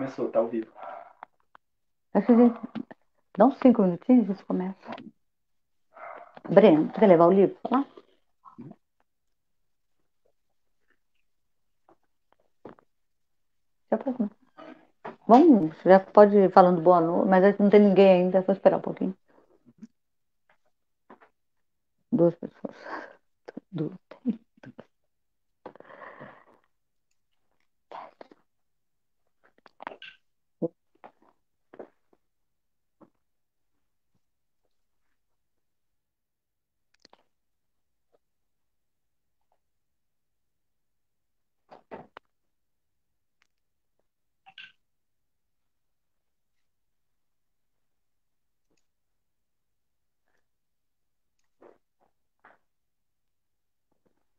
Começou, tá ao vivo. Acho que a gente dá uns 5 minutinhos e a gente começa. Breno, você quer levar o livro pra lá? Já pode, não. Vamos, já pode ir falando boa noite, mas não tem ninguém ainda, vou esperar um pouquinho. Duas pessoas. Duas.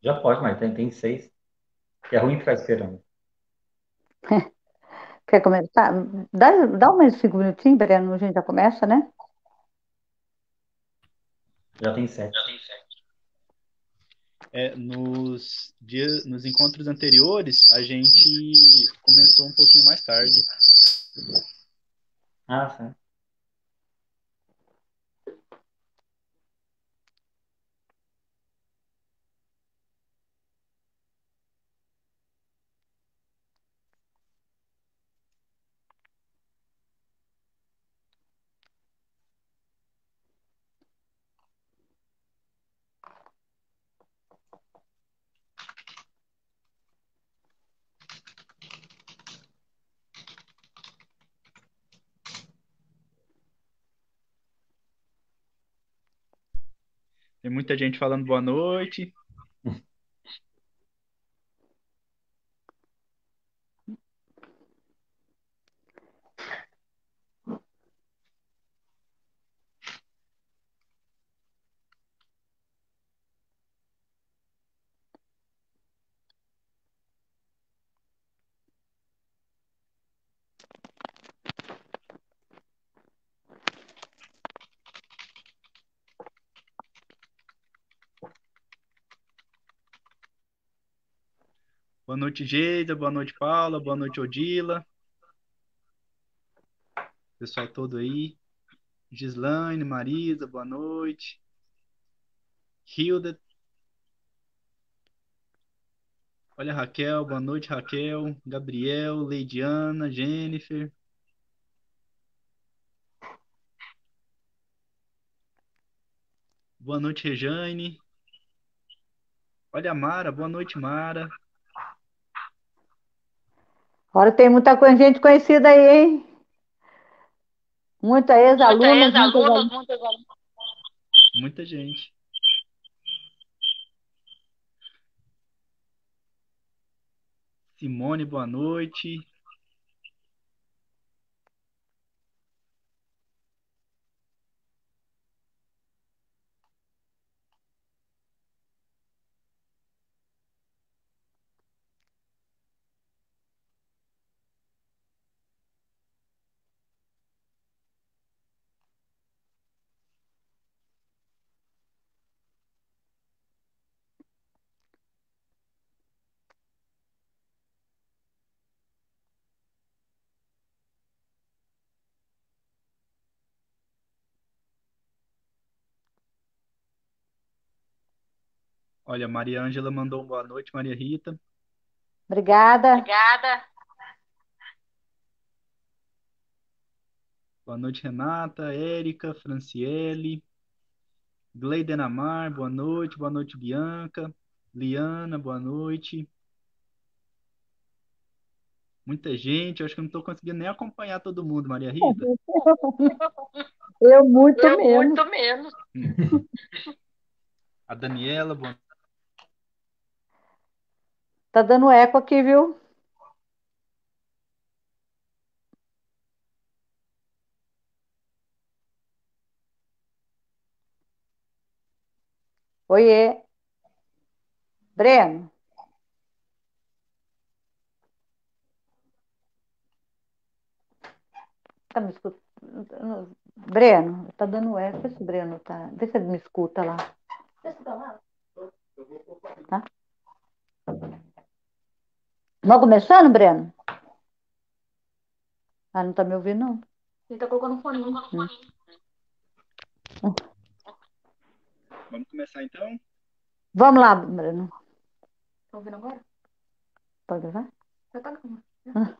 Já pode, mas tem seis. Que é ruim ficar esperando. Quer começar? Dá mais 5 minutinhos, Breno, a gente já começa, né? Já tem sete. Nos encontros anteriores, a gente começou um pouquinho mais tarde. Ah, sim. Tem muita gente falando boa noite. Boa noite, Geisa. Boa noite, Paula. Boa noite, Odila. Pessoal todo aí. Gislaine, Marisa, boa noite. Hilda. Olha, Raquel, boa noite, Raquel. Gabriel, Leidiana, Jennifer. Boa noite, Rejane. Olha a Mara, boa noite, Mara. Agora tem muita gente conhecida aí, hein? Muita Muita ex-alunas, muitas ex-alunas, alunas. muitas alunas. Muita gente. Simone, boa noite. Olha, Maria Ângela mandou um boa noite, Maria Rita. Obrigada. Obrigada. Boa noite, Renata, Érica, Franciele, Gleidenamar, boa noite. Boa noite, Bianca. Liana, boa noite. Muita gente, eu acho que eu não estou conseguindo nem acompanhar todo mundo, Maria Rita. Eu muito Eu menos. muito menos. A Daniela, boa. Tá dando eco aqui, viu? Oiê. Breno, tá me escutando? Breno, tá dando eco. Vê se o Breno tá. Vê se ele me escuta lá. Tá? Vamos começando, Breno? Ah, não tá me ouvindo, não. Ele tá colocando fone. Vamos começar então? Vamos lá, Breno. Tá ouvindo agora? Pode gravar? Já tá gravando. Boa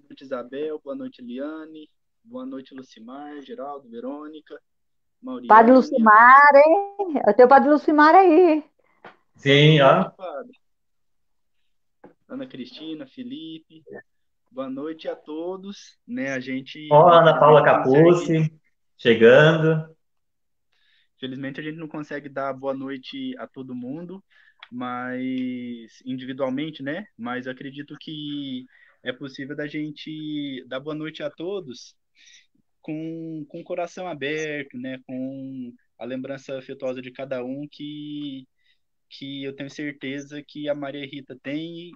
noite, Isabel. Boa noite, Eliane. Boa noite, Lucimar, Geraldo, Verônica, Padre Mauriane. Lucimar, hein? Eu tenho o Padre Lucimar aí. Sim, Boa ó. noite, padre. Ana Cristina, Felipe. Boa noite a todos. Né, a gente, Ó, Ana Paula infelizmente, não consegue. Capucci, chegando. Felizmente a gente não consegue dar boa noite a todo mundo, mas individualmente, né? Mas eu acredito que é possível da gente dar boa noite a todos com o coração aberto, né? Com a lembrança afetuosa de cada um que eu tenho certeza que a Maria Rita tem.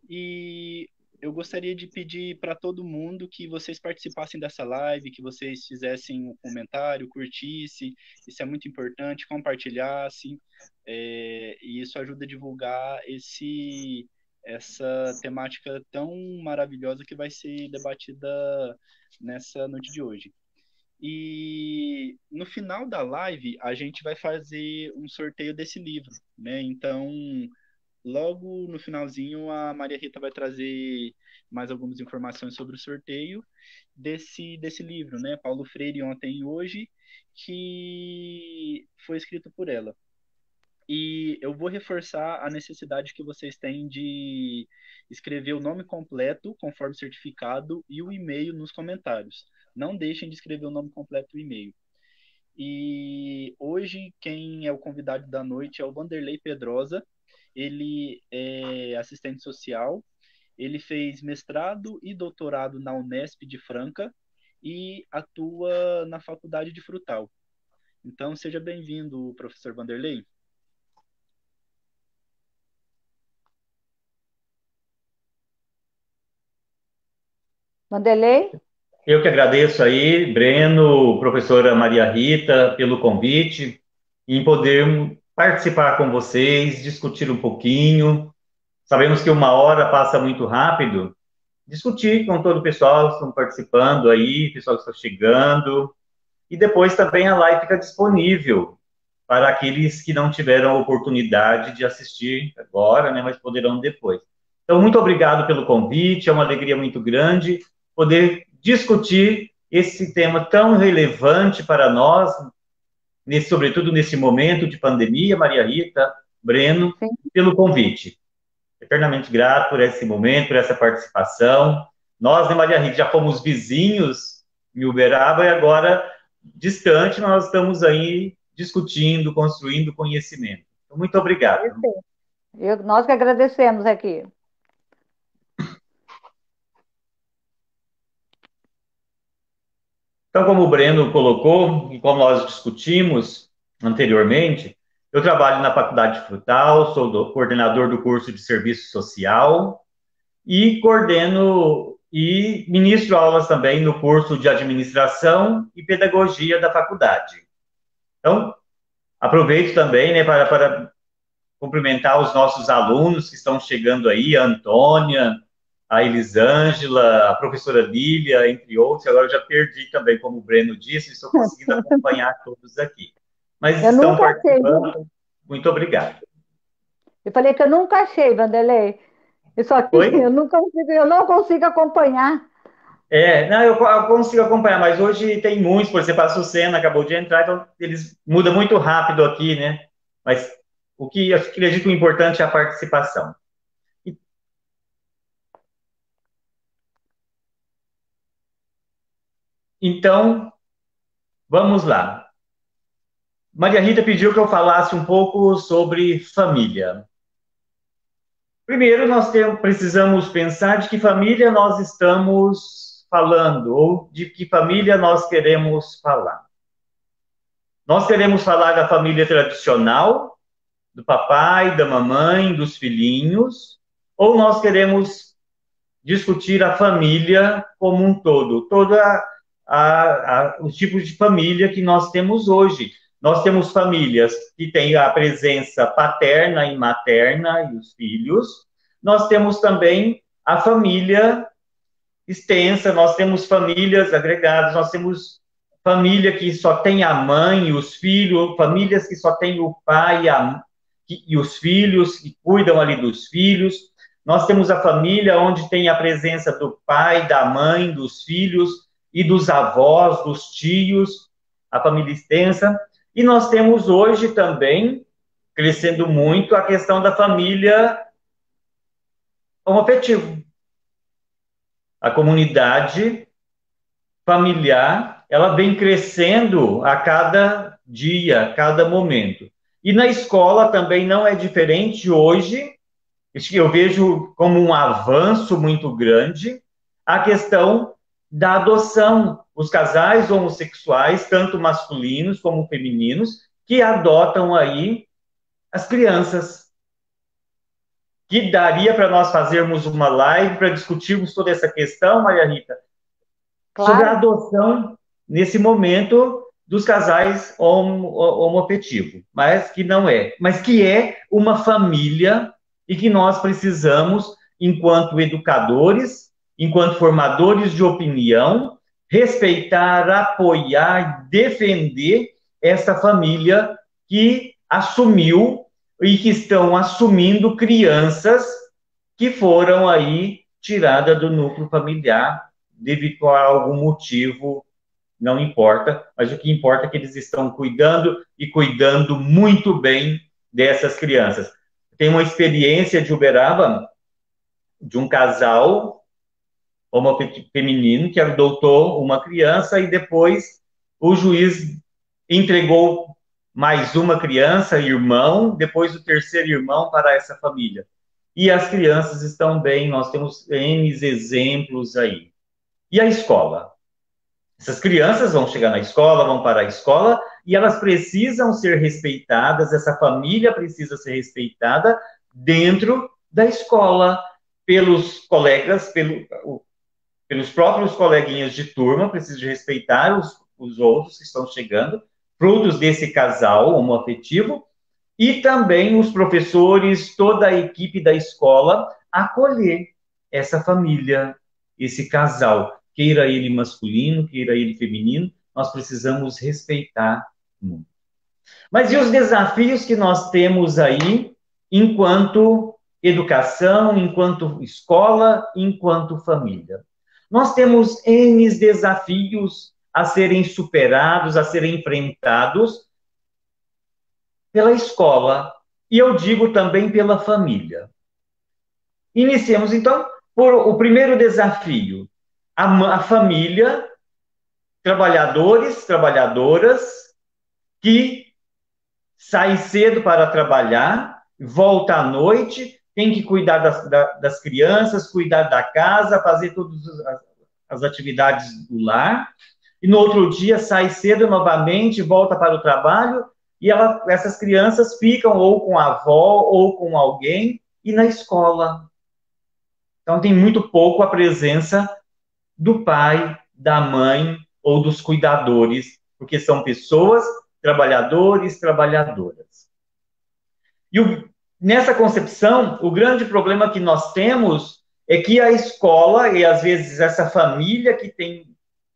E eu gostaria de pedir para todo mundo que vocês participassem dessa live, que vocês fizessem um comentário, curtissem, isso é muito importante, compartilhassem, e isso ajuda a divulgar essa temática tão maravilhosa que vai ser debatida nessa noite de hoje. E no final da live, a gente vai fazer um sorteio desse livro, né? Então, logo no finalzinho, a Maria Rita vai trazer mais algumas informações sobre o sorteio desse livro, né? Paulo Freire ontem e hoje, que foi escrito por ela. E eu vou reforçar a necessidade que vocês têm de escrever o nome completo, conforme certificado, e o e-mail nos comentários. Não deixem de escrever o nome completo e o e-mail. E hoje, quem é o convidado da noite é o Vanderlei Pedrosa. Ele é assistente social, ele fez mestrado e doutorado na Unesp de Franca e atua na Faculdade de Frutal. Então, seja bem-vindo, professor Vanderlei. Vanderlei? Eu que agradeço aí, Breno, professora Maria Rita, pelo convite, em poder participar com vocês, discutir um pouquinho. Sabemos que uma hora passa muito rápido. Discutir com todo o pessoal que estão participando aí, pessoal que está chegando. E depois também a live fica disponível para aqueles que não tiveram a oportunidade de assistir agora, né, mas poderão depois. Então, muito obrigado pelo convite, é uma alegria muito grande poder discutir esse tema tão relevante para nós, sobretudo nesse momento de pandemia. Maria Rita, Breno, Sim. pelo convite. Eternamente grato por esse momento, por essa participação. Nós, né, Maria Rita, já fomos vizinhos em Uberaba e agora, distante, nós estamos aí discutindo, construindo conhecimento. Então, muito obrigado. Nós que agradecemos aqui. Então, como o Breno colocou, e como nós discutimos anteriormente, eu trabalho na Faculdade de Frutal, sou coordenador do curso de Serviço Social e coordeno e ministro aulas também no curso de Administração e Pedagogia da faculdade. Então, aproveito também, né, para cumprimentar os nossos alunos que estão chegando aí, a Antônia, a Elisângela, a professora Lília, entre outros. Agora eu já perdi também, como o Breno disse, estou conseguindo acompanhar todos aqui. Mas Eu estão nunca participando. achei. Muito obrigado. Eu falei que eu nunca achei, Vanderlei. Eu não consigo acompanhar. Não, eu consigo acompanhar, mas hoje tem muitos, por exemplo, a Sucena acabou de entrar, então eles mudam muito rápido aqui, né? Mas o que eu acredito que o importante é a participação. Então, vamos lá. Maria Rita pediu que eu falasse um pouco sobre família. Primeiro, nós precisamos pensar de que família nós estamos falando, ou de que família nós queremos falar. Nós queremos falar da família tradicional, do papai, da mamãe, dos filhinhos, ou nós queremos discutir a família como um todo, os tipos de família que nós temos hoje. Nós temos famílias que têm a presença paterna e materna e os filhos. Nós temos também a família extensa, nós temos famílias agregadas, nós temos família que só tem a mãe e os filhos, famílias que só tem o pai e os filhos, que cuidam ali dos filhos. Nós temos a família onde tem a presença do pai, da mãe, dos filhos e dos avós, dos tios, a família extensa. E nós temos hoje também, crescendo muito, a questão da família homoafetiva. A comunidade familiar, ela vem crescendo a cada dia, a cada momento. E na escola também não é diferente hoje. Eu vejo como um avanço muito grande a questão da adoção. Os casais homossexuais, tanto masculinos como femininos, que adotam aí as crianças. Que daria para nós fazermos uma live para discutirmos toda essa questão, Maria Rita, Claro. sobre a adoção nesse momento dos casais homoafetivos, mas que não é, mas que é uma família e que nós precisamos, enquanto educadores, enquanto formadores de opinião, respeitar, apoiar, defender essa família que assumiu e que estão assumindo crianças que foram aí tiradas do núcleo familiar devido a algum motivo, não importa, mas o que importa é que eles estão cuidando e cuidando muito bem dessas crianças. Tem uma experiência de Uberaba, de um casal feminino que adotou uma criança e depois o juiz entregou mais uma criança, irmão, depois o terceiro irmão para essa família. E as crianças estão bem, nós temos N exemplos aí. E a escola? Essas crianças vão chegar na escola, vão para a escola, e elas precisam ser respeitadas, essa família precisa ser respeitada dentro da escola, pelos colegas, pelos próprios coleguinhas de turma, precisa de respeitar os outros que estão chegando, frutos desse casal homoafetivo, e também os professores, toda a equipe da escola, acolher essa família, esse casal, queira ele masculino, queira ele feminino, nós precisamos respeitar muito. Mas e os desafios que nós temos aí, enquanto educação, enquanto escola, enquanto família? Nós temos N desafios a serem superados, a serem enfrentados pela escola, e eu digo também pela família. Iniciemos, então, por o primeiro desafio, a família, trabalhadores, trabalhadoras, que saem cedo para trabalhar, volta à noite, tem que cuidar das crianças, cuidar da casa, fazer todas as atividades do lar, e no outro dia sai cedo novamente, volta para o trabalho, e essas crianças ficam ou com a avó, ou com alguém, e na escola. Então tem muito pouco a presença do pai, da mãe ou dos cuidadores, porque são pessoas, trabalhadores, trabalhadoras. E nessa concepção, o grande problema que nós temos é que a escola, e às vezes essa família que tem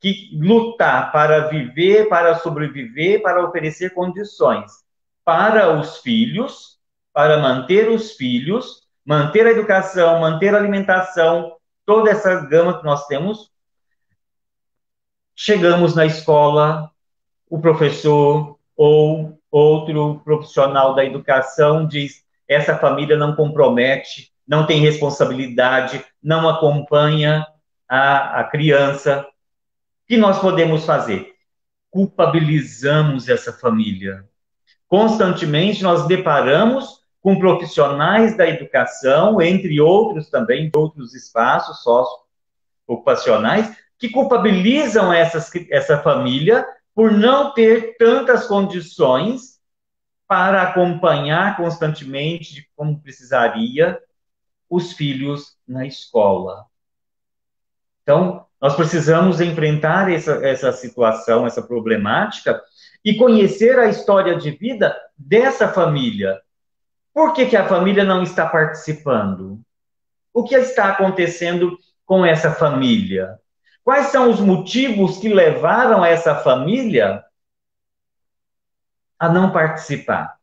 que lutar para viver, para sobreviver, para oferecer condições para os filhos, para manter os filhos, manter a educação, manter a alimentação, toda essa gama que nós temos. Chegamos na escola, o professor ou outro profissional da educação diz: essa família não compromete, não tem responsabilidade, não acompanha a criança. O que nós podemos fazer? Culpabilizamos essa família. Constantemente nós deparamos com profissionais da educação, entre outros também, de outros espaços socioocupacionais, que culpabilizam essa família por não ter tantas condições para acompanhar constantemente, como precisaria, os filhos na escola. Então, nós precisamos enfrentar essa situação, essa problemática, e conhecer a história de vida dessa família. Por que a família não está participando? O que está acontecendo com essa família? Quais são os motivos que levaram essa família a não participar?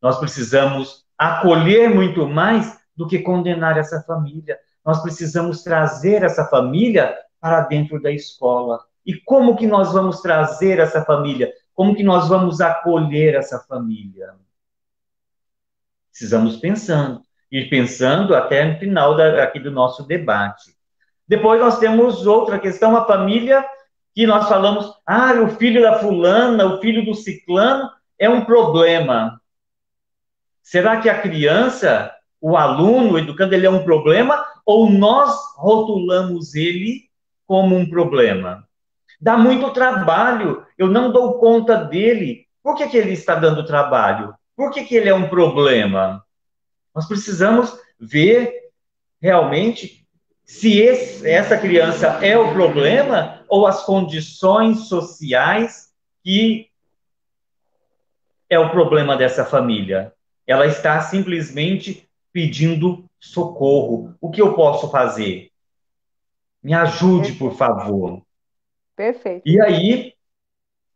Nós precisamos acolher muito mais do que condenar essa família. Nós precisamos trazer essa família para dentro da escola. E como que nós vamos trazer essa família? Como que nós vamos acolher essa família? Precisamos ir pensando até no final aqui do nosso debate. Depois nós temos outra questão, a família, que nós falamos, o filho da fulana, o filho do ciclano, é um problema. Será que a criança, o aluno, o educando, ele é um problema? Ou nós rotulamos ele como um problema? Dá muito trabalho, eu não dou conta dele. Por que ele está dando trabalho? Por que ele é um problema? Nós precisamos ver realmente se essa criança é o problema ou as condições sociais que é o problema dessa família. Ela está simplesmente pedindo socorro. O que eu posso fazer? Me ajude, por favor. Perfeito. E aí,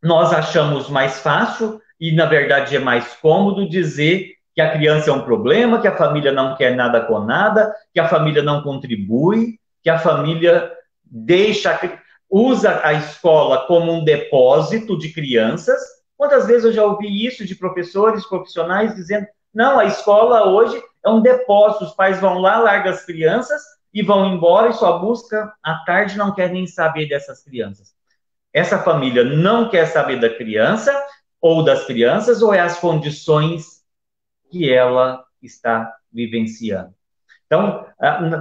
nós achamos mais fácil, e na verdade é mais cômodo, dizer que a criança é um problema, que a família não quer nada com nada, que a família não contribui, que a família usa a escola como um depósito de crianças. Quantas vezes eu já ouvi isso de professores, profissionais, dizendo, não, a escola hoje é um depósito, os pais vão lá, largam as crianças e vão embora e só busca à tarde, não quer nem saber dessas crianças. Essa família não quer saber da criança ou das crianças, ou é as condições que ela está vivenciando. Então,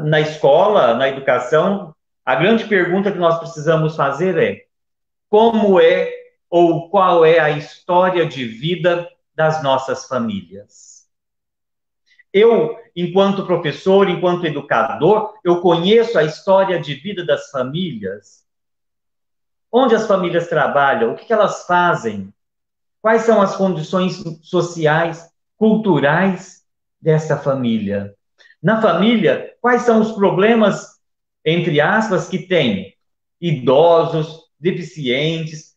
na escola, na educação, a grande pergunta que nós precisamos fazer é como é ou qual é a história de vida das nossas famílias? Eu, enquanto professor, enquanto educador, eu conheço a história de vida das famílias. Onde as famílias trabalham? O que elas fazem? Quais são as condições sociais, culturais dessa família? Na família, quais são os problemas, entre aspas, que tem? Idosos, deficientes,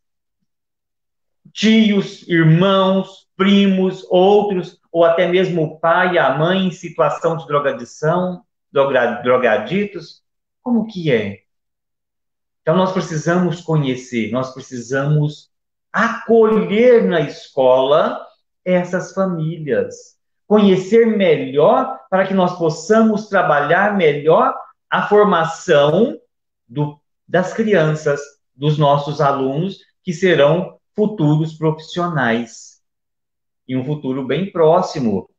tios, irmãos, primos, outros, ou até mesmo o pai e a mãe em situação de drogadição, drogaditos. Como que é? Então, nós precisamos conhecer, nós precisamos acolher na escola essas famílias, conhecer melhor para que nós possamos trabalhar melhor a formação das crianças, dos nossos alunos, que serão futuros profissionais, em um futuro bem próximo.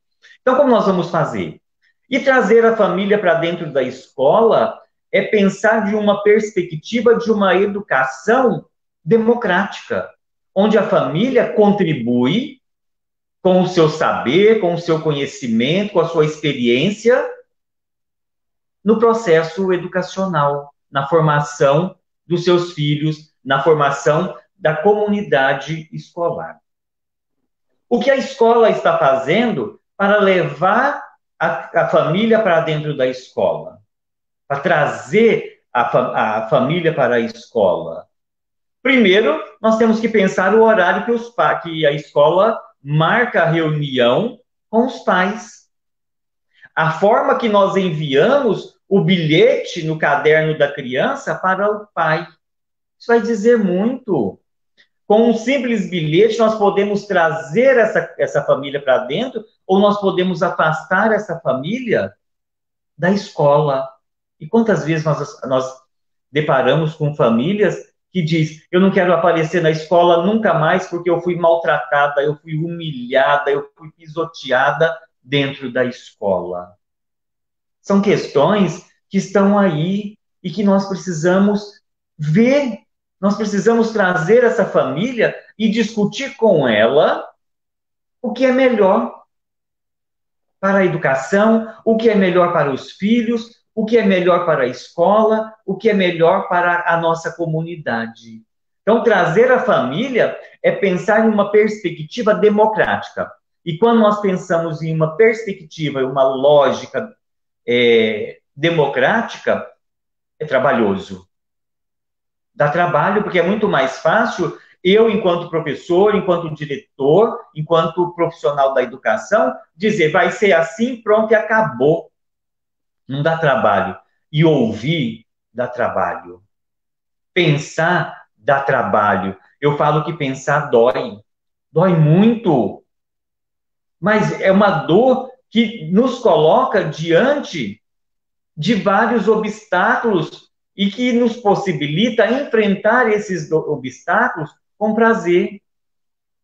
Então, como nós vamos fazer? E trazer a família para dentro da escola é pensar de uma perspectiva de uma educação democrática, onde a família contribui com o seu saber, com o seu conhecimento, com a sua experiência no processo educacional, na formação dos seus filhos, na formação da comunidade escolar. O que a escola está fazendo para levar a família para dentro da escola? Para trazer a família para a escola? Primeiro, nós temos que pensar o horário que a escola marca a reunião com os pais. A forma que nós enviamos o bilhete no caderno da criança para o pai. Isso vai dizer muito. Com um simples bilhete, nós podemos trazer essa família para dentro, ou nós podemos afastar essa família da escola. E quantas vezes nós deparamos com famílias que diz, eu não quero aparecer na escola nunca mais porque eu fui maltratada, eu fui humilhada, eu fui pisoteada dentro da escola. São questões que estão aí e que nós precisamos ver, nós precisamos trazer essa família e discutir com ela o que é melhor para a educação, o que é melhor para os filhos, o que é melhor para a escola, o que é melhor para a nossa comunidade. Então, trazer a família é pensar em uma perspectiva democrática. E quando nós pensamos em uma perspectiva, uma lógica democrática, É trabalhoso. Dá trabalho porque é muito mais fácil eu, enquanto professor, enquanto diretor, enquanto profissional da educação, dizer vai ser assim, pronto e acabou. Não dá trabalho. E ouvir dá trabalho. Pensar dá trabalho. Eu falo que pensar dói. Dói muito. Mas é uma dor que nos coloca diante de vários obstáculos e que nos possibilita enfrentar esses obstáculos com prazer,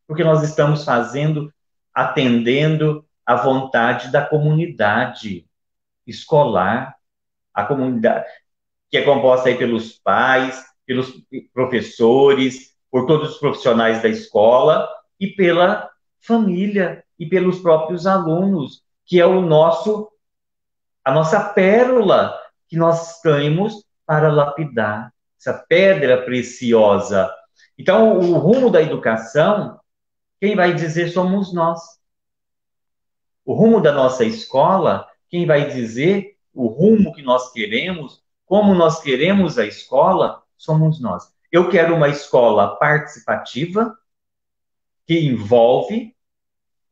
porque nós estamos fazendo, atendendo à vontade da comunidade escolar, a comunidade que é composta aí pelos pais, pelos professores, por todos os profissionais da escola e pela família e pelos próprios alunos, que é a nossa pérola que nós temos para lapidar, essa pedra preciosa. Então, o rumo da educação, quem vai dizer somos nós. O rumo da nossa escola, quem vai dizer o rumo que nós queremos, como nós queremos a escola, somos nós. Eu quero uma escola participativa, que envolve,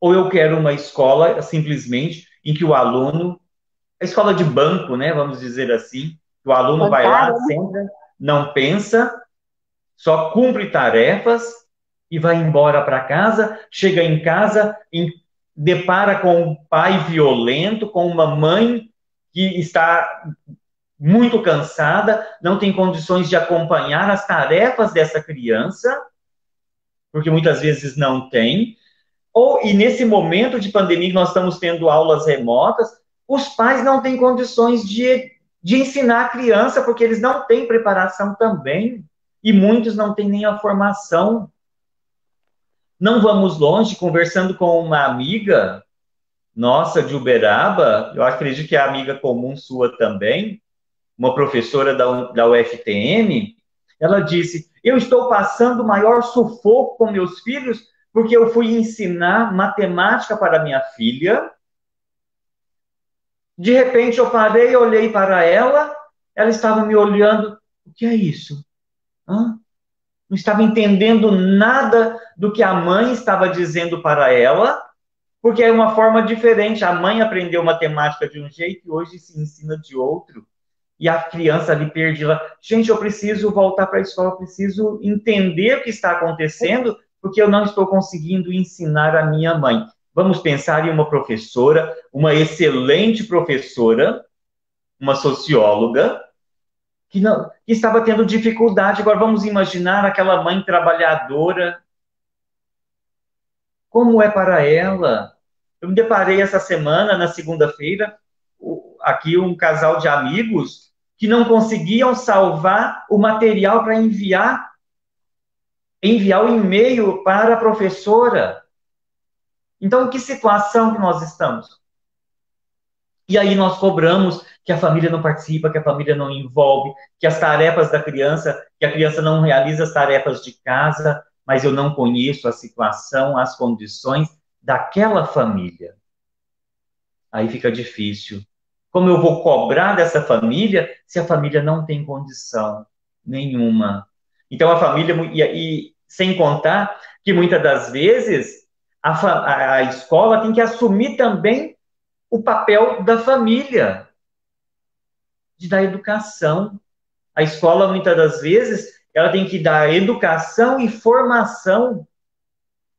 ou eu quero uma escola simplesmente em que o aluno, a escola de banco, né, vamos dizer assim, o aluno vai lá, senta, não pensa, só cumpre tarefas e vai embora para casa, chega em casa, depara com um pai violento, com uma mãe que está muito cansada, não tem condições de acompanhar as tarefas dessa criança, porque muitas vezes não tem. E nesse momento de pandemia que nós estamos tendo aulas remotas, os pais não têm condições de ensinar a criança, porque eles não têm preparação também, e muitos não têm nem a formação. Não vamos longe, conversando com uma amiga nossa de Uberaba, eu acredito que é amiga comum sua também, uma professora da UFTM, ela disse, eu estou passando o maior sufoco com meus filhos, porque eu fui ensinar matemática para minha filha, de repente eu parei, olhei para ela estava me olhando, o que é isso? Hã? Não estava entendendo nada do que a mãe estava dizendo para ela, porque é uma forma diferente. A mãe aprendeu matemática de um jeito e hoje se ensina de outro. E a criança ali perdida. Gente, eu preciso voltar para a escola, eu preciso entender o que está acontecendo, porque eu não estou conseguindo ensinar a minha mãe. Vamos pensar em uma professora, uma excelente professora, uma socióloga, que estava tendo dificuldade. Agora vamos imaginar aquela mãe trabalhadora. Como é para ela? Eu me deparei essa semana, na segunda-feira, aqui um casal de amigos que não conseguiam salvar o material para enviar o e-mail para a professora. Então, que situação que nós estamos? E aí nós cobramos que a família não participa, que a família não envolve, que as tarefas da criança, que a criança não realiza as tarefas de casa, mas eu não conheço a situação, as condições daquela família. Aí fica difícil. Como eu vou cobrar dessa família se a família não tem condição nenhuma? Então a família, e sem contar que muitas das vezes a escola tem que assumir também o papel da família, de dar educação. A escola, muitas das vezes, ela tem que dar educação e formação,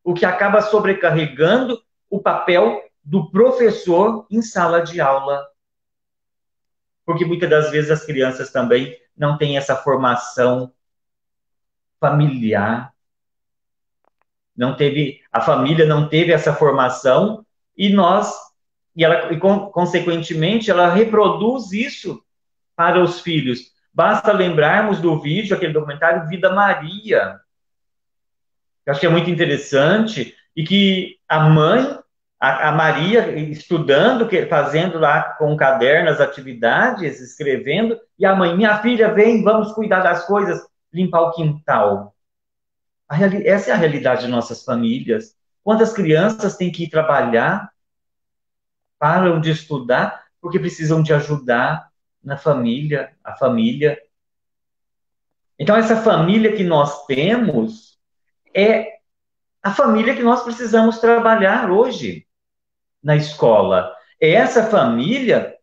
o que acaba sobrecarregando o papel do professor em sala de aula. Porque muitas das vezes as crianças também não têm essa formação familiar. A família não teve essa formação e consequentemente, ela reproduz isso para os filhos. Basta lembrarmos do vídeo, aquele documentário Vida Maria. Eu acho que é muito interessante e que a mãe, a Maria, estudando, fazendo lá com caderno as atividades, escrevendo, e a mãe, minha filha, vem, vamos cuidar das coisas, limpar o quintal. Essa é a realidade de nossas famílias. Quantas crianças têm que ir trabalhar, param de estudar, porque precisam de ajudar na família, a família. Então, essa família que nós temos é a família que nós precisamos trabalhar hoje na escola. É essa família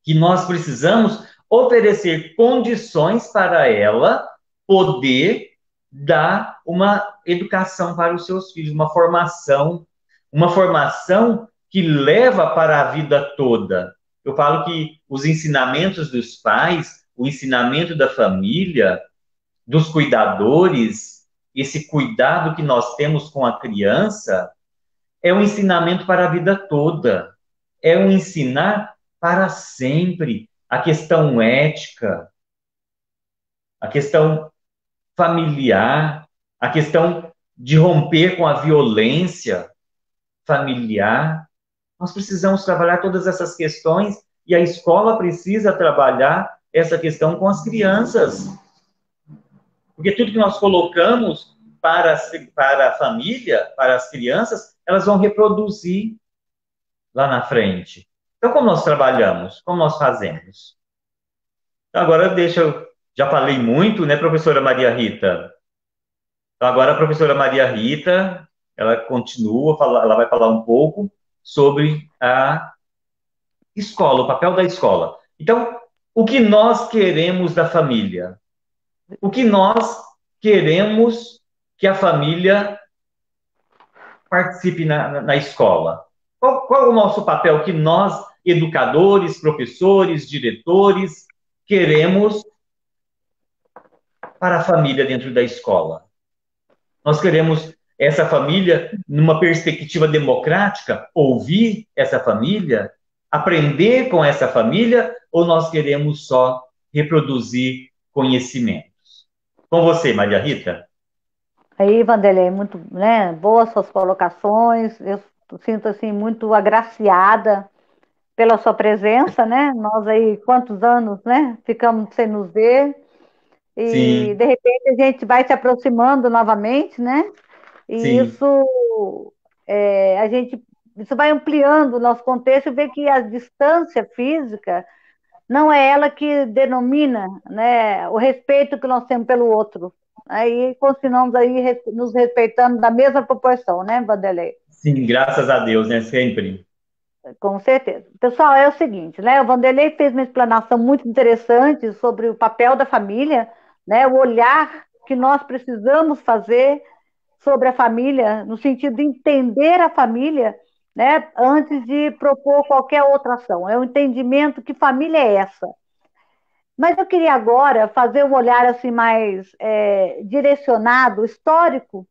que nós precisamos oferecer condições para ela poder dar uma educação para os seus filhos, uma formação que leva para a vida toda. Eu falo que os ensinamentos dos pais, o ensinamento da família, dos cuidadores, esse cuidado que nós temos com a criança, é um ensinamento para a vida toda. É um ensinar para sempre. A questão ética, a questão familiar, a questão de romper com a violência familiar. Nós precisamos trabalhar todas essas questões e a escola precisa trabalhar essa questão com as crianças. Porque tudo que nós colocamos para a família, para as crianças, elas vão reproduzir lá na frente. Então, como nós trabalhamos? Como nós fazemos? Então, agora já falei muito, né, professora Maria Rita? Então, agora a professora Maria Rita, ela continua, ela vai falar um pouco sobre a escola, o papel da escola. Então, o que nós queremos da família? O que nós queremos que a família participe na escola? Qual é o nosso papel que nós, educadores, professores, diretores, queremos para a família dentro da escola? Nós queremos essa família numa perspectiva democrática, ouvir essa família, aprender com essa família, ou nós queremos só reproduzir conhecimentos? Com você, Maria Rita. Aí, Vanderlei, muito, né, boas suas colocações. Eu sinto assim muito agraciada pela sua presença, né? Nós aí quantos anos, né? Ficamos sem nos ver e Sim, de repente a gente vai se aproximando novamente, né? E sim, a gente isso vai ampliando o nosso contexto e vê que a distância física não é ela que denomina, né, o respeito que nós temos pelo outro. Aí continuamos aí nos respeitando da mesma proporção, né, Vanderlei? sim, graças a Deus, né? Sempre. Com certeza. Pessoal, é o seguinte, né? O Vanderlei fez uma explanação muito interessante sobre o papel da família, né? O olhar que nós precisamos fazer sobre a família, no sentido de entender a família, né? Antes de propor qualquer outra ação. É o entendimento que família é essa. Mas eu queria agora fazer um olhar assim mais direcionado, histórico,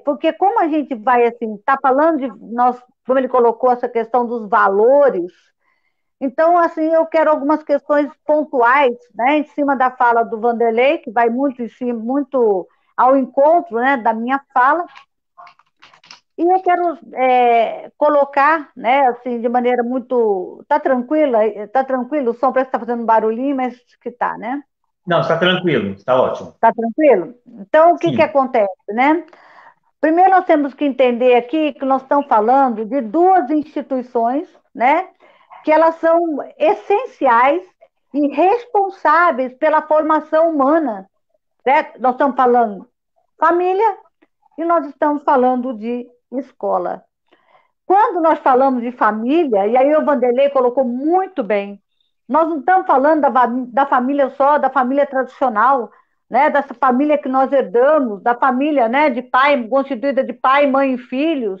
porque como a gente vai assim, está falando de nós, como ele colocou essa questão dos valores, então assim eu quero algumas questões pontuais, né, em cima da fala do Vanderlei, que vai muito em cima, muito ao encontro, né, da minha fala, e eu quero colocar, né, assim, de maneira muito, tá tranquilo, o som parece que está fazendo um barulhinho, mas que tá, né? Não, está tranquilo, está ótimo. Tá tranquilo? Então, o que que Sim, acontece, né? Primeiro, nós temos que entender aqui que nós estamos falando de duas instituições, né, que elas são essenciais e responsáveis pela formação humana, certo? Nós estamos falando família e nós estamos falando de escola. Quando nós falamos de família, e aí o Vanderlei colocou muito bem, nós não estamos falando da família só, da família tradicional, né, dessa família que nós herdamos, da família, né, de pai, constituída de pai, mãe e filhos,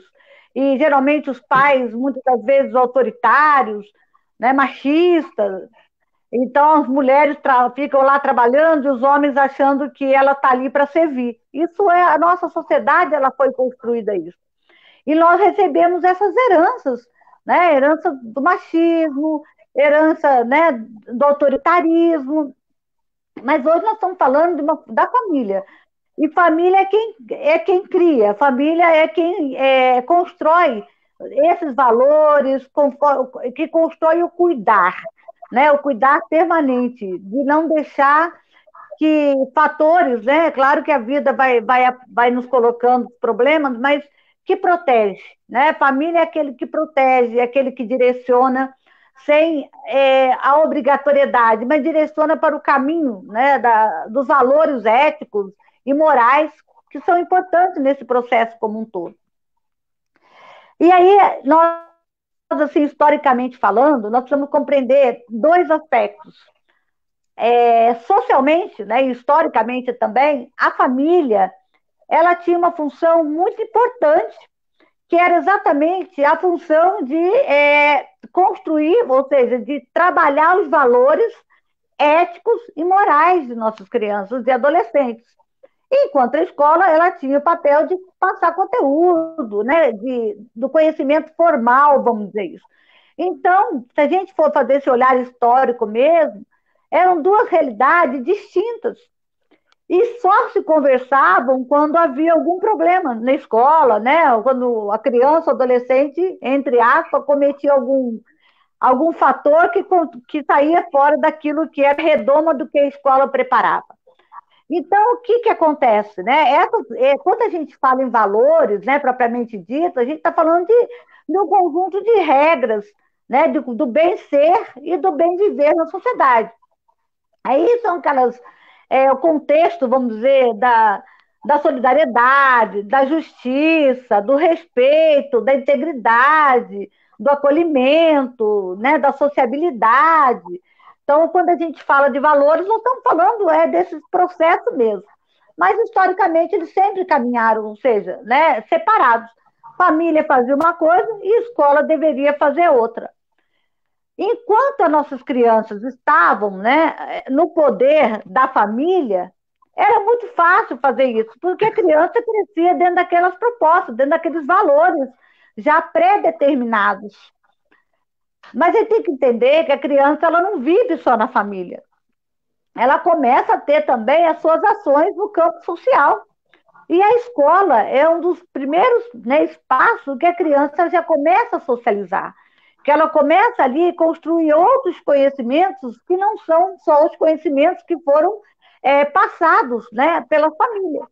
e geralmente os pais, muitas das vezes, autoritários, né, machistas. Então, as mulheres ficam lá trabalhando e os homens achando que ela está ali para servir. Isso é, a nossa sociedade, ela foi construída isso. E nós recebemos essas heranças, né? Herança do machismo, herança, né, do autoritarismo. Mas hoje nós estamos falando da família. E família é quem cria, família é quem constrói esses valores, que constrói o cuidar, né? O cuidar permanente, de não deixar que fatores, né? Claro que a vida vai nos colocando problemas, mas que protege, né? Família é aquele que protege, é aquele que direciona, sem a obrigatoriedade, mas direciona para o caminho, né, dos valores éticos e morais que são importantes nesse processo como um todo. E aí, nós, assim, historicamente falando, nós precisamos compreender dois aspectos. Socialmente, né, e historicamente também, a família ela tinha uma função muito importante, que era exatamente a função de construir, ou seja, de trabalhar os valores éticos e morais de nossas crianças e adolescentes. Enquanto a escola, ela tinha o papel de passar conteúdo, né, do conhecimento formal, vamos dizer isso. Então, se a gente for fazer esse olhar histórico mesmo, eram duas realidades distintas. E só se conversavam quando havia algum problema na escola, né? Quando a criança, o adolescente, entre aspas, cometia algum fator que saía fora daquilo que era redoma do que a escola preparava. Então, o que acontece? Né? Quando a gente fala em valores, né, propriamente dito, a gente está falando de um conjunto de regras, né, do bem-ser e do bem-viver na sociedade. Aí são o contexto, vamos dizer, da solidariedade, da justiça, do respeito, da integridade, do acolhimento, né, da sociabilidade. Então, quando a gente fala de valores, nós estamos falando desses processos mesmo. Mas, historicamente, eles sempre caminharam, ou seja, né, separados. Família fazia uma coisa e escola deveria fazer outra. Enquanto as nossas crianças estavam, né, no poder da família, era muito fácil fazer isso, porque a criança crescia dentro daquelas propostas, dentro daqueles valores já pré-determinados. Mas a gente tem que entender que a criança ela não vive só na família. Ela começa a ter também as suas ações no campo social. E a escola é um dos primeiros, né, espaços que a criança já começa a socializar. Que ela começa ali a construir outros conhecimentos que não são só os conhecimentos que foram passados, né, pela família.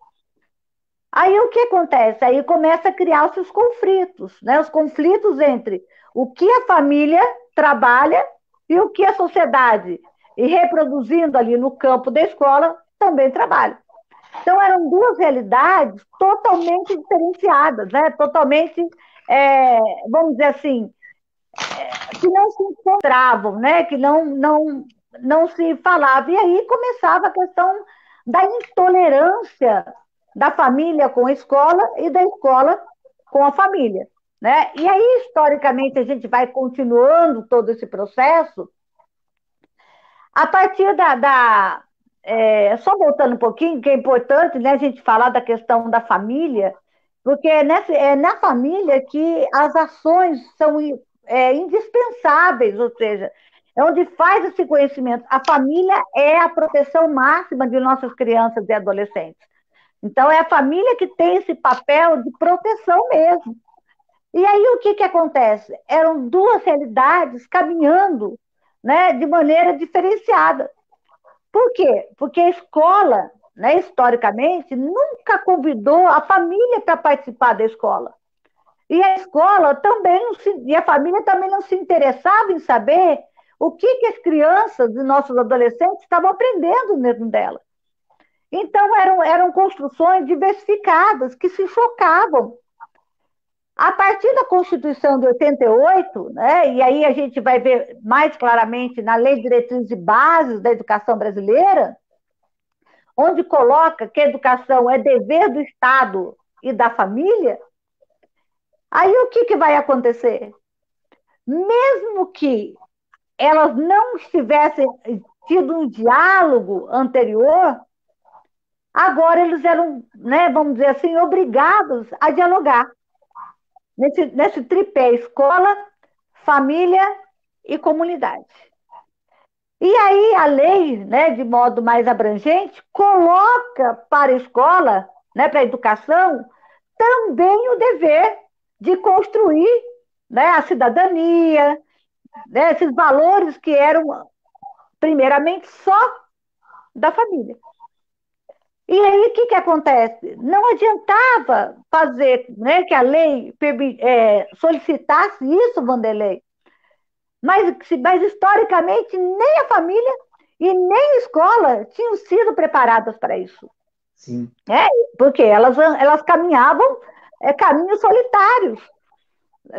Aí o que acontece? Aí começa a criar-se os conflitos, né, os conflitos entre o que a família trabalha e o que a sociedade, e reproduzindo ali no campo da escola, também trabalha. Então eram duas realidades totalmente diferenciadas, né, totalmente, vamos dizer assim, que não se encontravam, né? Que não se falava. E aí começava a questão da intolerância da família com a escola e da escola com a família. Né? E aí, historicamente, a gente vai continuando todo esse processo. A partir só voltando um pouquinho, que é importante, né, a gente falar da questão da família, porque é na família que as ações são indispensáveis, ou seja, é onde faz esse conhecimento. A família é a proteção máxima de nossas crianças e adolescentes. Então, é a família que tem esse papel de proteção mesmo. E aí, o que acontece? Eram duas realidades caminhando, né, de maneira diferenciada. Por quê? Porque a escola, né, historicamente, nunca convidou a família para participar da escola. E a escola também e a família também não se interessava em saber o que as crianças e nossos adolescentes estavam aprendendo mesmo dela. Então, eram construções diversificadas que se chocavam. A partir da Constituição de 88, né, e aí a gente vai ver mais claramente na Lei de Diretrizes e Bases da Educação Brasileira, onde coloca que a educação é dever do Estado e da família. Aí o que vai acontecer? Mesmo que elas não tivessem tido um diálogo anterior, agora eles eram, né, vamos dizer assim, obrigados a dialogar. Nesse tripé: escola, família e comunidade. E aí a lei, né, de modo mais abrangente, coloca para a escola, né, para a educação, também o dever de construir, né, a cidadania, né, esses valores que eram, primeiramente, só da família. E aí, o que acontece? Não adiantava fazer, né, que a lei solicitasse isso, Vanderlei, mas historicamente nem a família e nem a escola tinham sido preparadas para isso. Sim. Porque elas caminhavam caminhos solitários.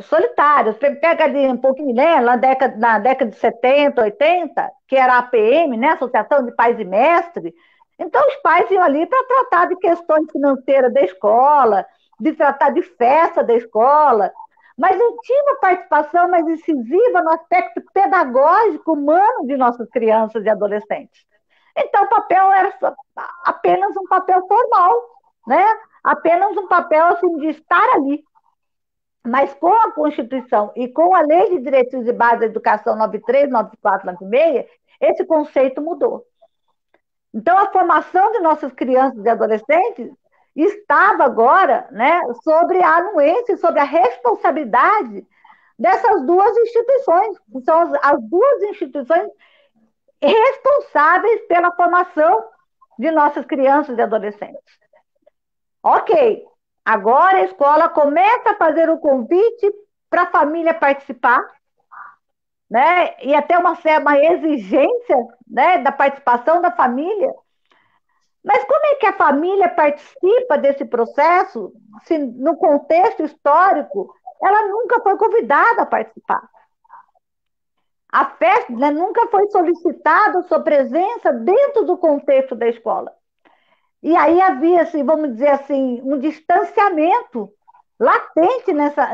Solitários. Pega ali um pouquinho, né, na década de 70, 80, que era a APM, né, Associação de Pais e Mestres. Então, os pais iam ali para tratar de questões financeiras da escola, de tratar de festa da escola, mas não tinha uma participação mais incisiva no aspecto pedagógico humano de nossas crianças e adolescentes. Então, o papel era apenas um papel formal, né? Apenas um papel assim, de estar ali. Mas com a Constituição e com a Lei de Diretrizes e Bases da Educação 93, 94, 96, esse conceito mudou. Então, a formação de nossas crianças e adolescentes estava agora, né, sobre a anuência, sobre a responsabilidade dessas duas instituições, que são as duas instituições responsáveis pela formação de nossas crianças e adolescentes. Ok, agora a escola começa a fazer o convite para a família participar, né? E até uma exigência, né, da participação da família. Mas como é que a família participa desse processo se no contexto histórico ela nunca foi convidada a participar? A festa, né, nunca foi solicitada a sua presença dentro do contexto da escola. E aí havia, assim, vamos dizer assim, um distanciamento latente nessa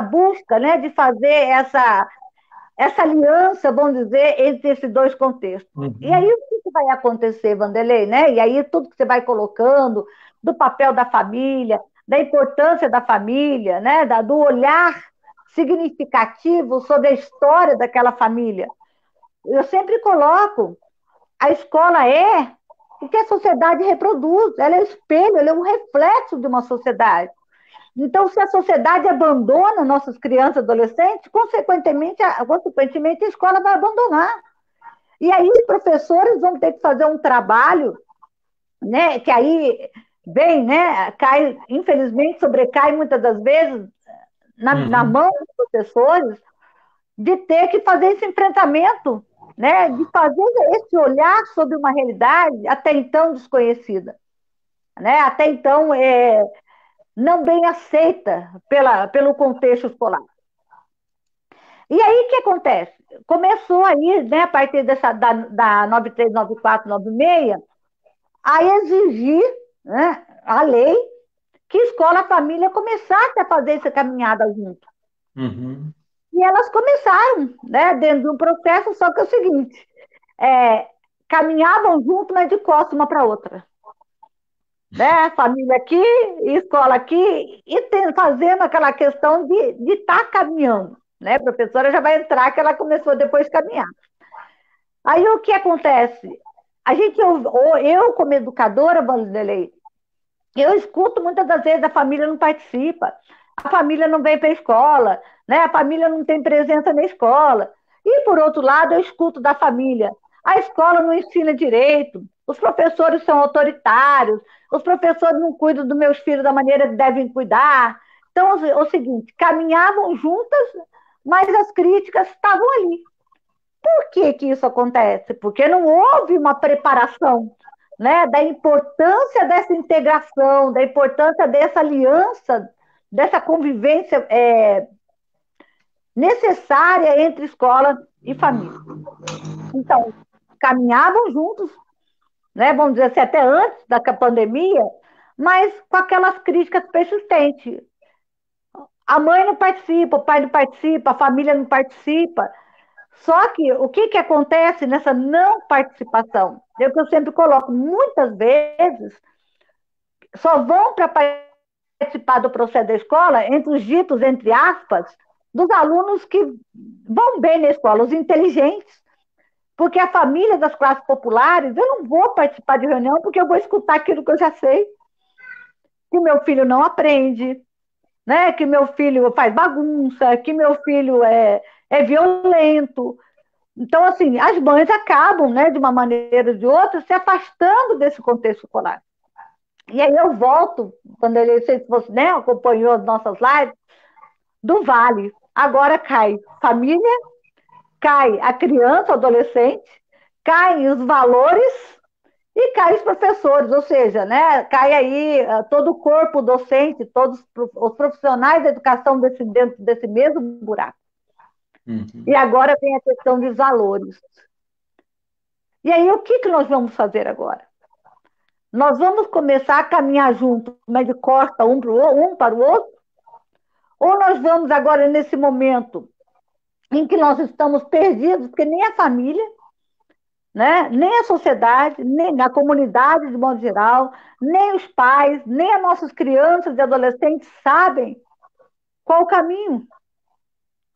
busca, né, de fazer essa aliança, vamos dizer, entre esses dois contextos. Uhum. E aí o que vai acontecer, Vanderlei? Né? E aí tudo que você vai colocando, do papel da família, da importância da família, né? Do olhar significativo sobre a história daquela família. Eu sempre coloco, a escola é o que a sociedade reproduz, ela é o espelho, ela é um reflexo de uma sociedade. Então, se a sociedade abandona nossas crianças e adolescentes, consequentemente, a escola vai abandonar. E aí os professores vão ter que fazer um trabalho, né, que aí vem, né, cai, infelizmente, sobrecai muitas das vezes na mão dos professores, de ter que fazer esse enfrentamento, né, de fazer esse olhar sobre uma realidade até então desconhecida, né, até então não bem aceita pelo contexto escolar. E aí o que acontece? Começou aí, né, a partir da 93, 94, 96, a exigir, né, a lei que escola e família começasse a fazer essa caminhada junto. Uhum. E elas começaram, né, dentro de um processo, só que é o seguinte, caminhavam junto, mas de costas uma para outra. Né? Família aqui, escola aqui, e fazendo aquela questão de estar caminhando. Né? A professora já vai entrar, que ela começou depois de caminhar. Aí o que acontece? Eu como educadora, Vanderlei, eu escuto muitas das vezes a família não participa, a família não vem para a escola, né? A família não tem presença na escola. E, por outro lado, eu escuto da família, a escola não ensina direito, os professores são autoritários, os professores não cuidam dos meus filhos da maneira que devem cuidar. Então, o seguinte, caminhavam juntas, mas as críticas estavam ali. Por que isso acontece? Porque não houve uma preparação, né, da importância dessa integração, da importância dessa aliança, dessa convivência necessária entre escola e família. Então, caminhavam juntos, né, vamos dizer assim, até antes da pandemia, mas com aquelas críticas persistentes. A mãe não participa, o pai não participa, a família não participa. Só que o que acontece nessa não participação? É o que eu sempre coloco, muitas vezes só vão para participar do processo da escola, entre os ditos, entre aspas, dos alunos que vão bem na escola, os inteligentes. Porque a família das classes populares, eu não vou participar de reunião porque eu vou escutar aquilo que eu já sei, que meu filho não aprende, né? Que meu filho faz bagunça, que meu filho é violento. Então, assim, as mães acabam, né, de uma maneira ou de outra, se afastando desse contexto escolar. E aí eu volto, quando ele, se você, né, acompanhou as nossas lives, do Vale. Agora cai família, cai a criança, o adolescente, caem os valores e caem os professores, ou seja, né, cai aí todo o corpo docente, todos os profissionais da educação dentro desse mesmo buraco. Uhum. E agora vem a questão dos valores. E aí, o que nós vamos fazer agora? Nós vamos começar a caminhar junto, mas de costa um para o outro? Ou nós vamos agora, nesse momento em que nós estamos perdidos, porque nem a família, né, nem a sociedade, nem a comunidade de modo geral, nem os pais, nem as nossas crianças e adolescentes sabem qual o caminho.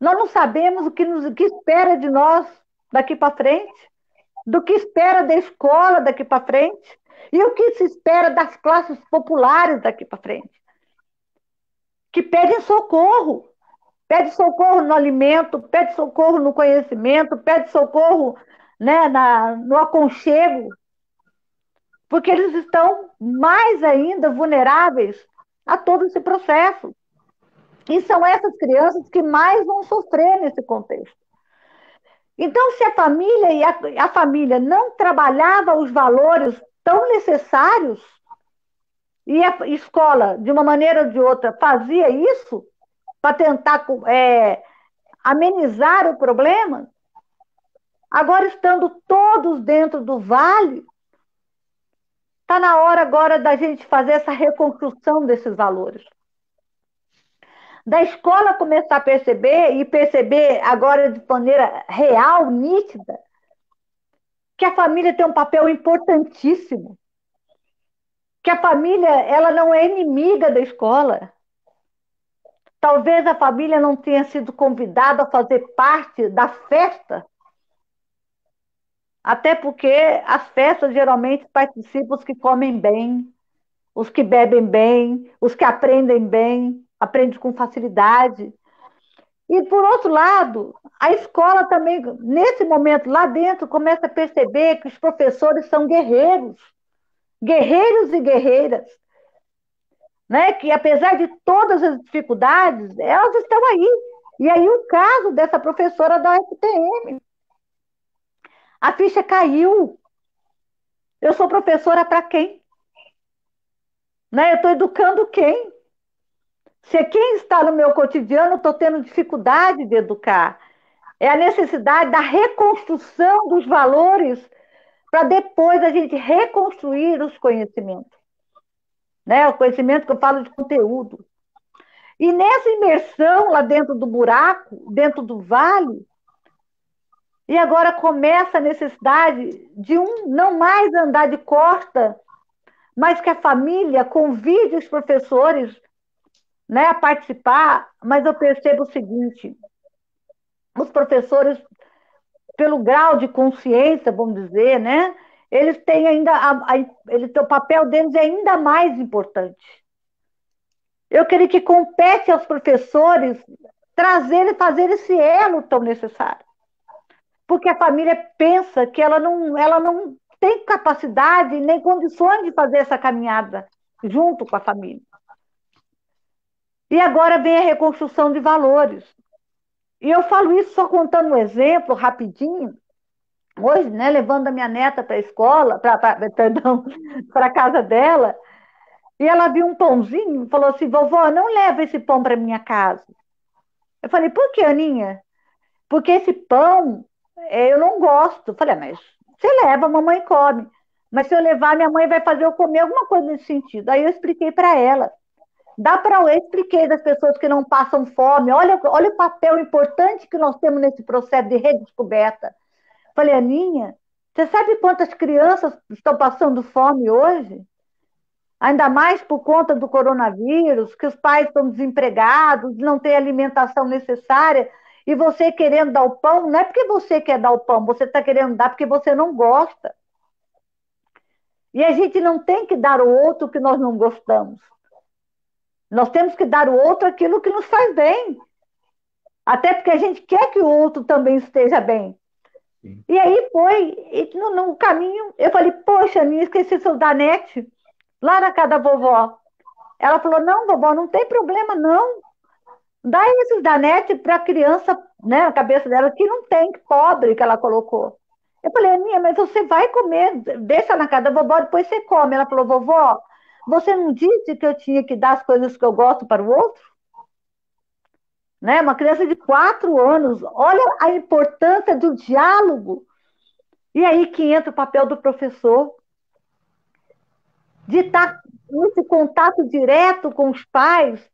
Nós não sabemos o que espera de nós daqui para frente, do que espera da escola daqui para frente, e o que se espera das classes populares daqui para frente, que pedem socorro. Pede socorro no alimento, pede socorro no conhecimento, pede socorro, né, no aconchego, porque eles estão mais ainda vulneráveis a todo esse processo. E são essas crianças que mais vão sofrer nesse contexto. Então, se a família e a família não trabalhava os valores tão necessários, e a escola, de uma maneira ou de outra, fazia isso para tentar amenizar o problema, agora estando todos dentro do vale, está na hora agora da gente fazer essa reconstrução desses valores. Da escola começar a perceber, e perceber agora de maneira real, nítida, que a família tem um papel importantíssimo. Que a família, ela não é inimiga da escola. Talvez a família não tenha sido convidada a fazer parte da festa, até porque as festas geralmente participam os que comem bem, os que bebem bem, os que aprendem bem, aprendem com facilidade. E, por outro lado, a escola também, nesse momento, lá dentro, começa a perceber que os professores são guerreiros, guerreiros e guerreiras, né? Que, apesar de todas as dificuldades, elas estão aí. E aí, o caso dessa professora da UFPM, a ficha caiu. Eu sou professora para quem? Né? Eu estou educando quem? Se quem está no meu cotidiano, estou tendo dificuldade de educar. É a necessidade da reconstrução dos valores para depois a gente reconstruir os conhecimentos. Né? O conhecimento que eu falo de conteúdo. E nessa imersão lá dentro do buraco, dentro do vale, e agora começa a necessidade de não mais andar de costa, mas que a família convide os professores, né, a participar. Mas eu percebo o seguinte: os professores, pelo grau de consciência, vamos dizer, né, eles têm ainda o papel deles é ainda mais importante. Eu queria que compete aos professores trazer e fazer esse elo tão necessário. Porque a família pensa que ela não tem capacidade nem condições de fazer essa caminhada junto com a família. E agora vem a reconstrução de valores. E eu falo isso só contando um exemplo rapidinho. Hoje, né, levando a minha neta para a escola, para a casa dela, e ela viu um pãozinho e falou assim: vovó, não leva esse pão para minha casa. Eu falei: por que, Aninha? Porque esse pão eu não gosto. Eu falei: mas você leva, a mamãe come. Mas se eu levar, minha mãe vai fazer eu comer alguma coisa nesse sentido. Aí eu expliquei para ela. Eu expliquei das pessoas que não passam fome. Olha o papel importante que nós temos nesse processo de redescoberta. Falei: Aninha, você sabe quantas crianças estão passando fome hoje? Ainda mais por conta do coronavírus, que os pais estão desempregados, não têm alimentação necessária, e você querendo dar o pão, não é porque você quer dar o pão, você está querendo dar porque você não gosta. E a gente não tem que dar o outro que nós não gostamos. Nós temos que dar o outro aquilo que nos faz bem. Até porque a gente quer que o outro também esteja bem. Sim. E aí foi, no caminho, eu falei: poxa, Aninha, esqueci seu danete lá na casa da vovó. Ela falou: não, vovó, não tem problema, não. Dá esses da NET para a criança, né, na cabeça dela, que não tem, pobre, que ela colocou. Eu falei, Aninha, mas você vai comer, deixa na casa da vovó, depois você come. Ela falou, vovó, você não disse que eu tinha que dar as coisas que eu gosto para o outro? Né? Uma criança de 4 anos, olha a importância do diálogo. E aí que entra o papel do professor, de estar nesse contato direto com os pais,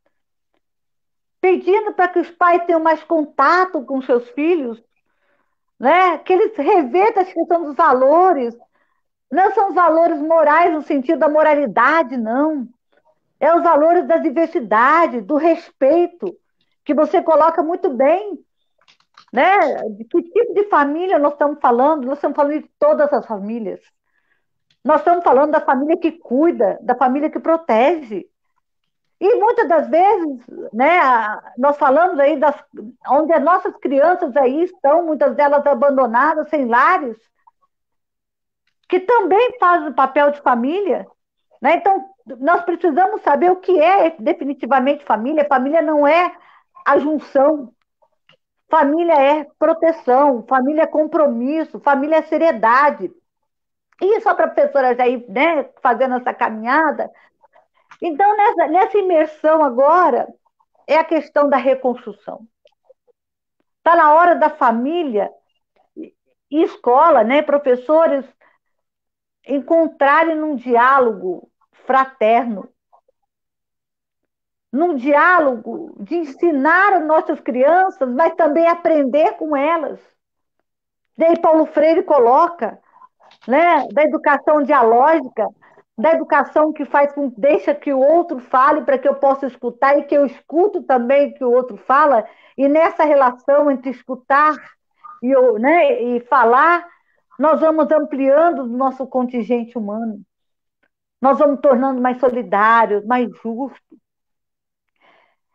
pedindo para que os pais tenham mais contato com seus filhos, né? Que eles revertam a questão dos valores. Não são os valores morais no sentido da moralidade, não. É os valores da diversidade, do respeito, que você coloca muito bem, né? De que tipo de família nós estamos falando? Nós estamos falando de todas as famílias. Nós estamos falando da família que cuida, da família que protege. E muitas das vezes, né, nós falamos aí onde as nossas crianças aí estão, muitas delas abandonadas, sem lares, que também fazem o papel de família, né? Então, nós precisamos saber o que é definitivamente família. Família não é a junção. Família é proteção, família é compromisso, família é seriedade. E só para a professora já ir, né, fazendo essa caminhada. Então, nessa imersão agora, é a questão da reconstrução. Está na hora da família e escola, né, professores, encontrarem num diálogo fraterno, num diálogo de ensinar as nossas crianças, mas também aprender com elas. Daí Paulo Freire coloca, né, da educação dialógica, da educação que deixa que o outro fale para que eu possa escutar e que eu escuto também que o outro fala, e nessa relação entre escutar e falar, nós vamos ampliando o nosso contingente humano. Nós vamos tornando mais solidários, mais justos.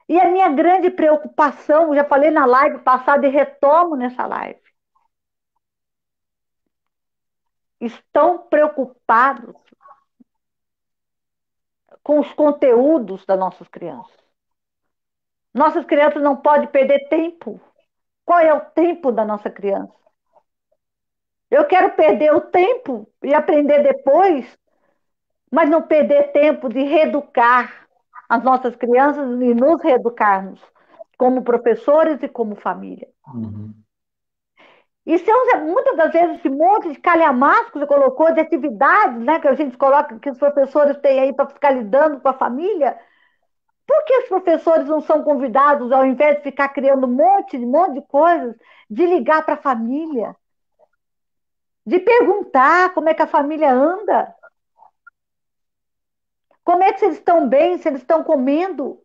E a minha grande preocupação, já falei na live passada e retomo nessa live, estão preocupados com os conteúdos das nossas crianças. Nossas crianças não podem perder tempo. Qual é o tempo da nossa criança? Eu quero perder o tempo e aprender depois, mas não perder tempo de reeducar as nossas crianças e nos reeducarmos como professores e como família. Uhum. E muitas das vezes esse monte de calhamaço que você colocou, de atividades, né, que a gente coloca, que os professores têm aí para ficar lidando com a família, por que os professores não são convidados, ao invés de ficar criando um monte de coisas, de ligar para a família? De perguntar como é que a família anda? Como é que eles estão bem, se eles estão comendo?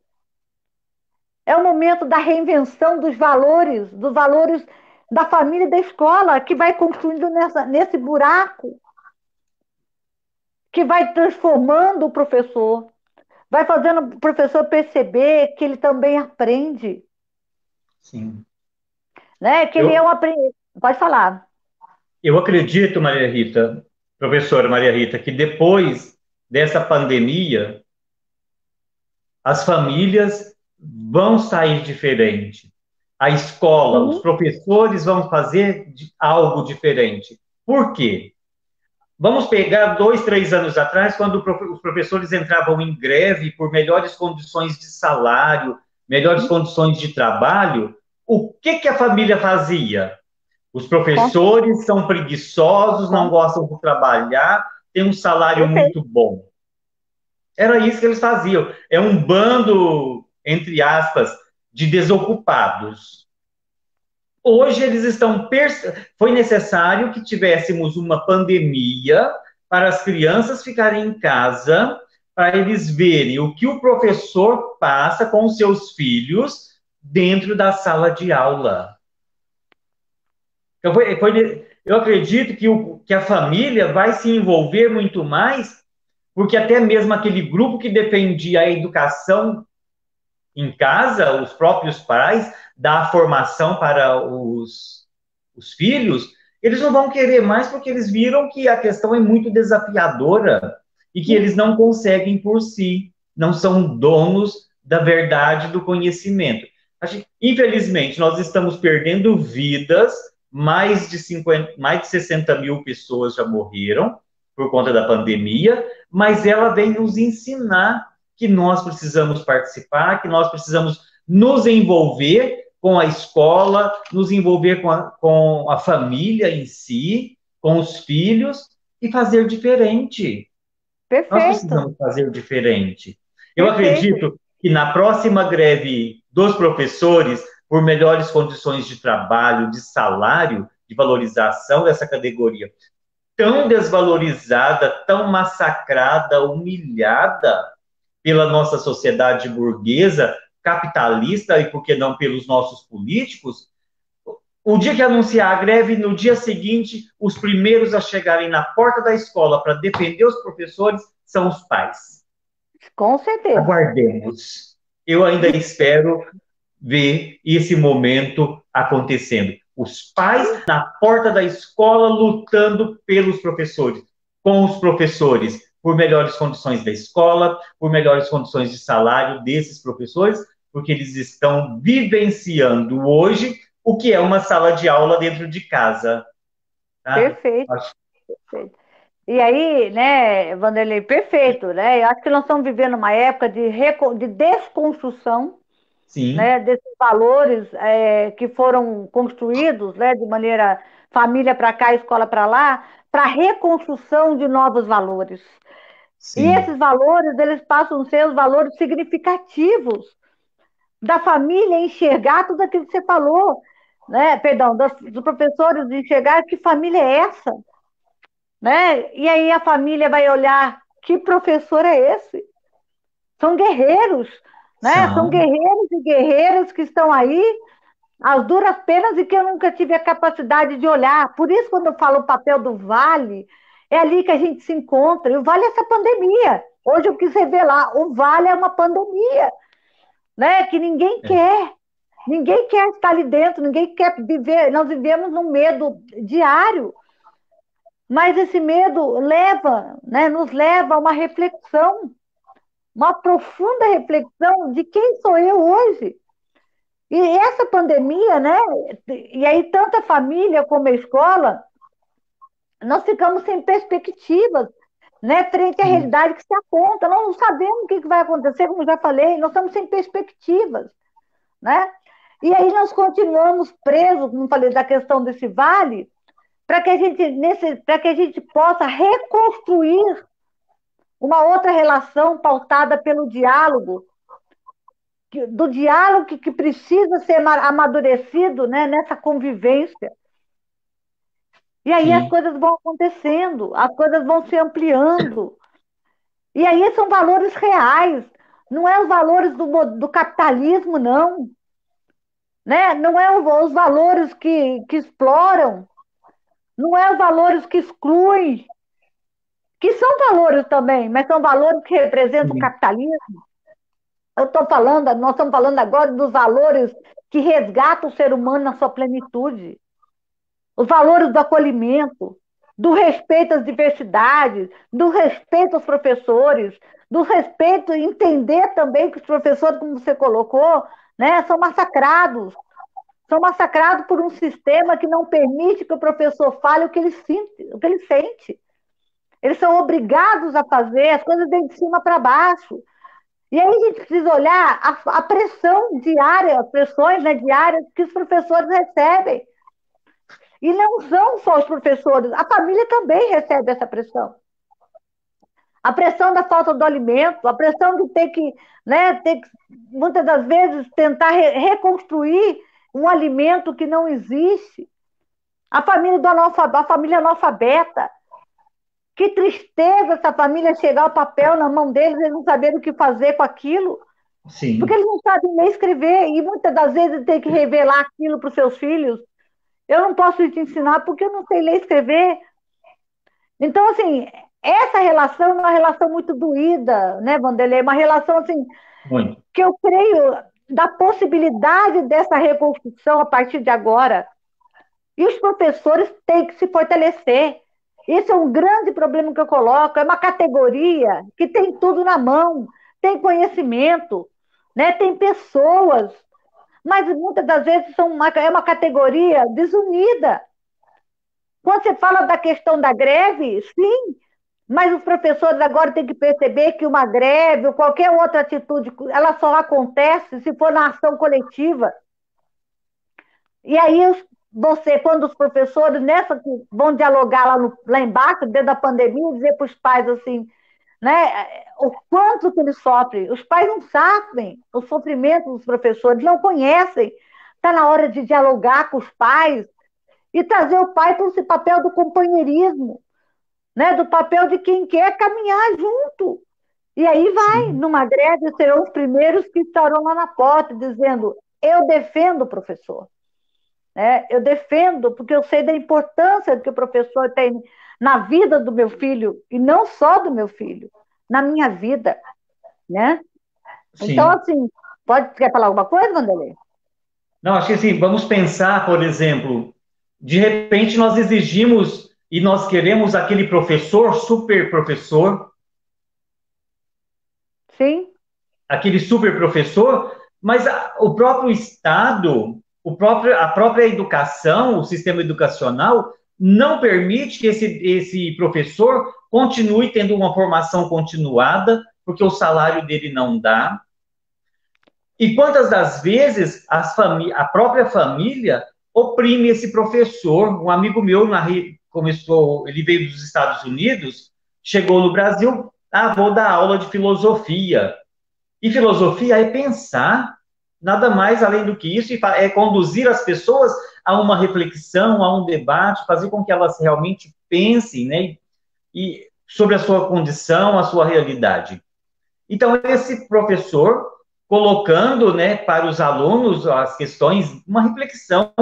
É o momento da reinvenção dos valores da família e da escola, que vai construindo nesse buraco, que vai transformando o professor, vai fazendo o professor perceber que ele também aprende. Sim. Né? Que ele é um aprendizado. Pode falar. Eu acredito, Maria Rita, professora Maria Rita, que depois dessa pandemia, as famílias vão sair diferente. A escola, os professores vão fazer algo diferente. Por quê? Vamos pegar 2, 3 anos atrás, quando os professores entravam em greve por melhores condições de salário, melhores condições de trabalho, o que a família fazia? Os professores são preguiçosos, não gostam de trabalhar, têm um salário muito bom. Era isso que eles faziam. É um bando, entre aspas, de desocupados. Hoje eles estão... Foi necessário que tivéssemos uma pandemia para as crianças ficarem em casa, para eles verem o que o professor passa com os seus filhos dentro da sala de aula. Então, eu acredito que a família vai se envolver muito mais, porque até mesmo aquele grupo que defendia a educação em casa, os próprios pais, dar formação para os filhos, eles não vão querer mais porque eles viram que a questão é muito desafiadora e que eles não conseguem por si, não são donos da verdade do conhecimento. Infelizmente, nós estamos perdendo vidas, mais de 60 mil pessoas já morreram por conta da pandemia, mas ela vem nos ensinar que nós precisamos participar, que nós precisamos nos envolver com a escola, nos envolver com a família em si, com os filhos, e fazer diferente. Nós Perfeito, precisamos fazer diferente. Eu perfeito. acredito que na próxima greve dos professores, por melhores condições de trabalho, de salário, de valorização dessa categoria, tão desvalorizada, tão massacrada, humilhada pela nossa sociedade burguesa, capitalista e, por que não, pelos nossos políticos, o dia que anunciar a greve, no dia seguinte, os primeiros a chegarem na porta da escola para defender os professores são os pais. Com certeza. Aguardemos. Eu ainda espero ver esse momento acontecendo. Os pais na porta da escola lutando pelos professores, com os professores, por melhores condições da escola, por melhores condições de salário desses professores, porque eles estão vivenciando hoje o que é uma sala de aula dentro de casa. Tá? Perfeito. Perfeito. E aí, né, Vanderlei, perfeito, né? Eu acho que nós estamos vivendo uma época de desconstrução, Sim. Né, desses valores que foram construídos, né, de maneira família para cá, escola para lá, para a reconstrução de novos valores. Sim. E esses valores, eles passam a ser os valores significativos da família enxergar tudo aquilo que você falou, né? Perdão, dos professores enxergar que família é essa, né? E aí a família vai olhar, que professor é esse? São guerreiros, né? São guerreiros e guerreiras que estão aí às duras penas e que eu nunca tive a capacidade de olhar. Por isso, quando eu falo o papel do Vale, é ali que a gente se encontra. E o Vale é essa pandemia. Hoje eu quis revelar, o Vale é uma pandemia, né? Que ninguém quer. Ninguém quer estar ali dentro, ninguém quer viver. Nós vivemos num medo diário. Mas esse medo nos leva a uma reflexão, uma profunda reflexão de quem sou eu hoje. E essa pandemia, né? E aí tanto a família como a escola, nós ficamos sem perspectivas, né? Frente à realidade que se aponta. Nós não sabemos o que vai acontecer, como já falei, nós estamos sem perspectivas, né? E aí nós continuamos presos, como falei, da questão desse vale, para que a gente possa reconstruir uma outra relação pautada pelo diálogo, do diálogo que precisa ser amadurecido, né, nessa convivência. E aí as coisas vão acontecendo, as coisas vão se ampliando. E aí são valores reais, não é os valores do capitalismo, não. Né? Não é os valores que exploram, não é os valores que excluem, que são valores também, mas são valores que representam o capitalismo. Nós estamos falando agora dos valores que resgatam o ser humano na sua plenitude. Os valores do acolhimento, do respeito às diversidades, do respeito aos professores, do respeito, entender também que os professores, como você colocou, né, são massacrados. São massacrados por um sistema que não permite que o professor fale o que ele sente. Eles são obrigados a fazer as coisas de cima para baixo. E aí a gente precisa olhar a pressão diária, as pressões, né, diárias que os professores recebem. E não são só os professores, a família também recebe essa pressão. A pressão da falta do alimento, a pressão de ter que muitas das vezes, tentar reconstruir um alimento que não existe. A família analfabeta. Que tristeza essa família chegar o papel na mão deles, eles não saberem o que fazer com aquilo. Sim. Porque eles não sabem nem escrever, e muitas das vezes tem que revelar aquilo para os seus filhos. Eu não posso te ensinar porque eu não sei ler e escrever. Então, assim, essa relação é uma relação muito doída, né, Vanderlei? Uma relação, assim, que eu creio da possibilidade dessa reconstrução a partir de agora. E os professores têm que se fortalecer. Esse é um grande problema que eu coloco. É uma categoria que tem tudo na mão, tem conhecimento, né? Tem pessoas, mas muitas das vezes é uma categoria desunida. Quando você fala da questão da greve, sim, mas os professores agora têm que perceber que uma greve ou qualquer outra atitude, ela só acontece se for na ação coletiva. E aí, quando os professores vão dialogar lá embaixo, dentro da pandemia, dizer para os pais assim, né, o quanto que eles sofrem. Os pais não sabem o sofrimento dos professores, não conhecem. Está na hora de dialogar com os pais e trazer o pai para esse papel do companheirismo, né, do papel de quem quer caminhar junto. E aí vai, numa greve, serão os primeiros que estarão lá na porta, dizendo, eu defendo o professor. Né? Eu defendo, porque eu sei da importância que o professor tem na vida do meu filho, e não só do meu filho, na minha vida. Né? Então, assim, quer falar alguma coisa, Vanderlei? Não, acho que assim, vamos pensar, por exemplo, de repente nós exigimos e nós queremos aquele professor, super professor. Sim. Aquele super professor, mas o próprio Estado, a própria educação, o sistema educacional, não permite que esse professor continue tendo uma formação continuada, porque o salário dele não dá. E quantas das vezes a própria família oprime esse professor? Um amigo meu ele veio dos Estados Unidos, chegou no Brasil, vou dar aula de filosofia. E filosofia é pensar, nada mais além do que isso, é conduzir as pessoas a uma reflexão, a um debate, fazer com que elas realmente pensem, né, e sobre a sua condição, a sua realidade. Então, esse professor colocando, né, para os alunos as questões, uma reflexão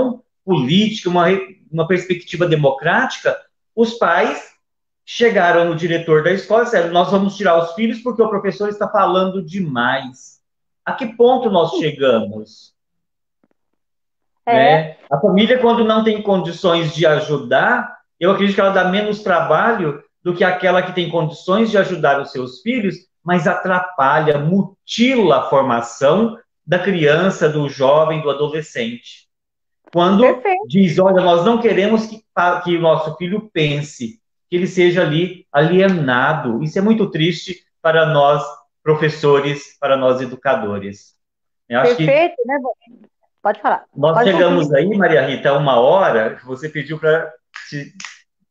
política, uma perspectiva democrática, os pais chegaram no diretor da escola e disseram, nós vamos tirar os filhos porque o professor está falando demais. A que ponto nós chegamos? Né? A família, quando não tem condições de ajudar, eu acredito que ela dá menos trabalho do que aquela que tem condições de ajudar os seus filhos, mas atrapalha, mutila a formação da criança, do jovem, do adolescente. Quando diz, olha, nós não queremos que o nosso filho pense, que ele seja ali alienado. Isso é muito triste para nós, professores, para nós, educadores. Eu acho Perfeito, né? Pode falar. Nós chegamos aí, Maria Rita, a 1 hora, que você pediu para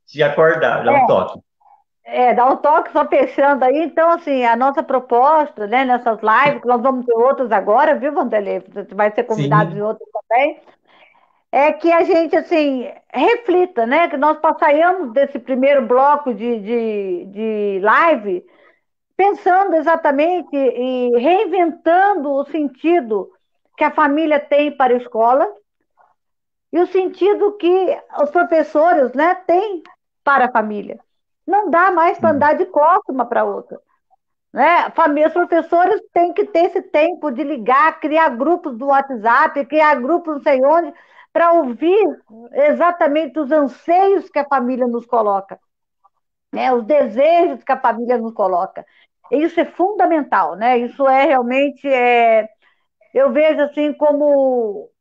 te acordar, dar um toque. Dá um toque, só fechando aí. Então, assim, a nossa proposta, né, nessas lives, que nós vamos ter outras agora, viu, Vanderlei? Você vai ser convidado de outras também. É que a gente, assim, reflita, né? Que nós passamos desse primeiro bloco de live pensando exatamente e reinventando o sentido que a família tem para a escola e o sentido que os professores, né, têm para a família. Não dá mais para andar de costas uma para outra. Né? Os professores têm que ter esse tempo de ligar, criar grupos do WhatsApp, criar grupos não sei onde, para ouvir exatamente os anseios que a família nos coloca, né? Os desejos que a família nos coloca. Isso é fundamental, né? Isso é realmente, eu vejo assim como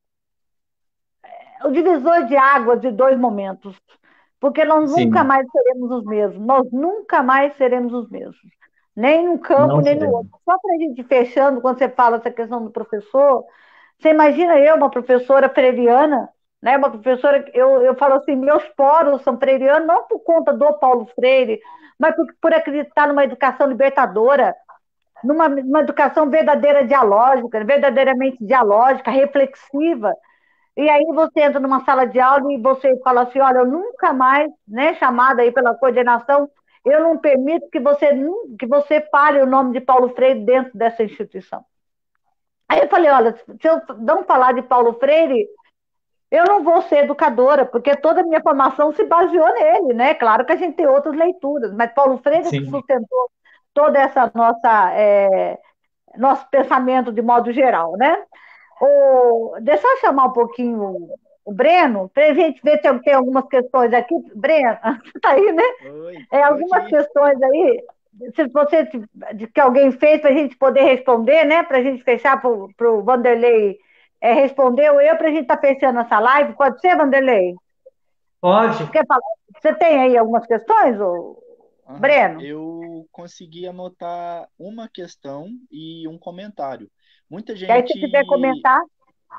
o divisor de águas de dois momentos, porque nós nunca mais seremos os mesmos, nós nunca mais seremos os mesmos, nem num campo, nem no outro. Só para a gente fechando, quando você fala essa questão do professor, você imagina eu, uma professora freiriana, né? Uma professora, eu falo assim, meus poros são freirianos, não por conta do Paulo Freire, mas por acreditar numa educação libertadora, numa educação verdadeiramente dialógica, reflexiva. E aí você entra numa sala de aula e você fala assim, olha, eu nunca mais, né, chamada aí pela coordenação, eu não permito que você fale o nome de Paulo Freire dentro dessa instituição. Aí eu falei, olha, se eu não falar de Paulo Freire, eu não vou ser educadora, porque toda a minha formação se baseou nele, né? Claro que a gente tem outras leituras, mas Paulo Freire que sustentou toda essa nosso pensamento de modo geral, né? Deixa eu chamar um pouquinho o Breno, para a gente ver se tem algumas questões aqui. Breno, você está aí, né? Oi, algumas questões aí, que alguém fez para a gente poder responder, né? Para a gente fechar para o Vanderlei respondeu eu para a gente estar fechando essa live. Pode ser, Vanderlei? Pode. Quer falar? Você tem aí algumas questões, Breno? Eu consegui anotar uma questão e um comentário. Muita Que aí, se quiser gente, comentar,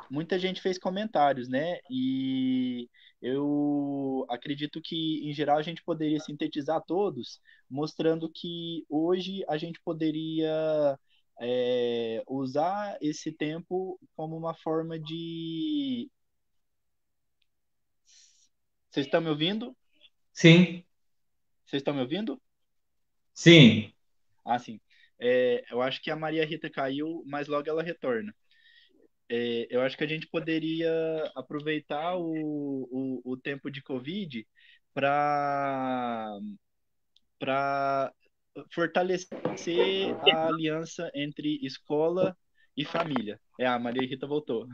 muita gente fez comentários, né? E eu acredito que, em geral, a gente poderia sintetizar todos, mostrando que hoje a gente poderia usar esse tempo como uma forma de. Vocês estão me ouvindo? Sim, Vocês estão me ouvindo? sim, Ah, sim. Eu acho que a Maria Rita caiu, mas logo ela retorna. Eu acho que a gente poderia aproveitar o tempo de Covid para fortalecer a aliança entre escola e família. A Maria Rita voltou.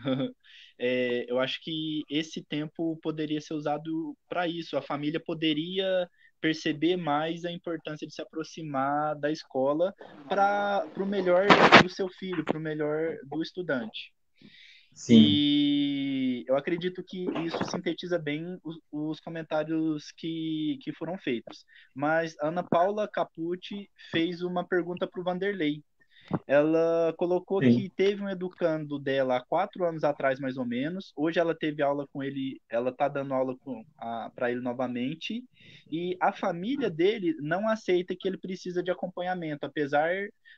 Eu acho que esse tempo poderia ser usado para isso. A família poderia perceber mais a importância de se aproximar da escola para o melhor do seu filho, para o melhor do estudante. sim. E eu acredito que isso sintetiza bem os comentários que foram feitos. Mas a Ana Paula Capucci fez uma pergunta para o Vanderlei. Ela colocou Sim. que teve um educando dela há 4 anos atrás, mais ou menos. Hoje ela teve aula com ele, ela está dando aula para ele novamente. E a família dele não aceita que ele precisa de acompanhamento, apesar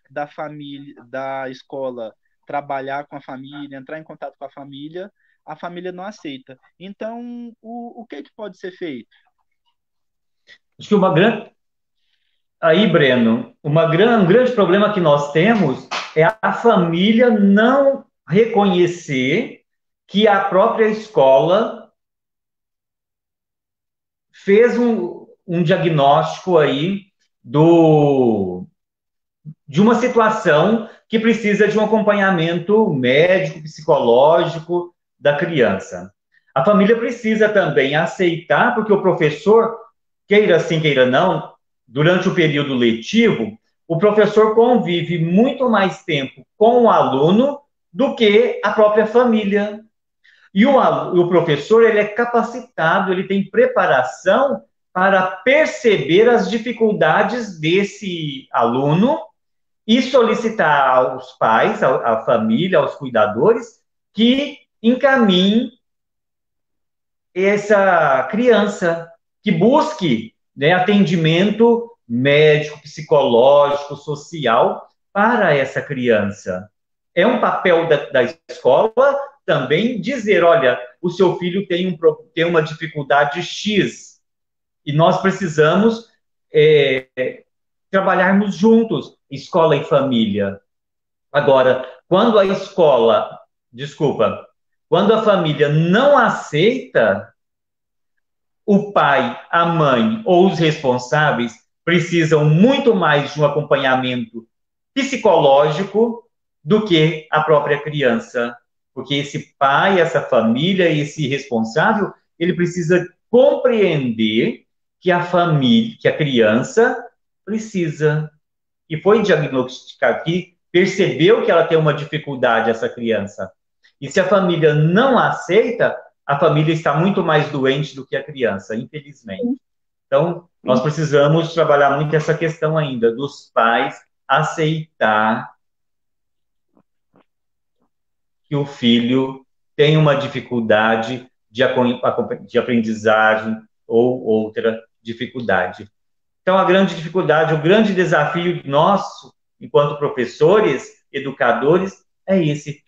da família, da escola trabalhar com a família, entrar em contato com a família não aceita. Então, o que pode ser feito? Acho que uma grande. Aí, Breno, um grande problema que nós temos é a família não reconhecer que a própria escola fez um diagnóstico aí de uma situação que precisa de um acompanhamento médico, psicológico da criança. A família precisa também aceitar, porque o professor, queira sim, queira não, durante o período letivo, o professor convive muito mais tempo com o aluno do que a própria família. E o professor, ele é capacitado, ele tem preparação para perceber as dificuldades desse aluno e solicitar aos pais, à família, aos cuidadores, que encaminhem essa criança, que busque, né, atendimento médico, psicológico, social para essa criança. É um papel da escola também dizer, olha, o seu filho tem uma dificuldade X e nós precisamos trabalharmos juntos, escola e família. Agora, quando a família não aceita, o pai, a mãe ou os responsáveis precisam muito mais de um acompanhamento psicológico do que a própria criança. Porque esse pai, essa família, esse responsável, ele precisa compreender que a família, que a criança precisa, e foi diagnosticado aqui, percebeu que ela tem uma dificuldade, essa criança. E se a família não aceita, a família está muito mais doente do que a criança, infelizmente. Então, nós precisamos trabalhar muito essa questão ainda, dos pais aceitar que o filho tem uma dificuldade de aprendizagem ou outra dificuldade. Então, a grande dificuldade, o grande desafio nosso, enquanto professores, educadores, é esse: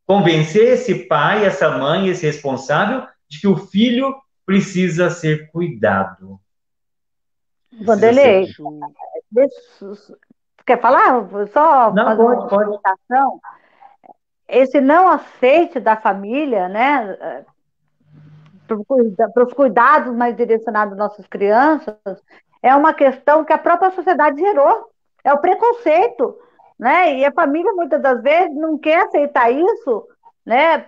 convencer esse pai, essa mãe, esse responsável, de que o filho precisa ser cuidado. Vanderlei, quer falar? Só Não, fazer uma pode. colocação. Esse não aceite da família, né, para os cuidados mais direcionados às nossas crianças, é uma questão que a própria sociedade gerou. É o preconceito, né? E a família, muitas das vezes, não quer aceitar isso, né,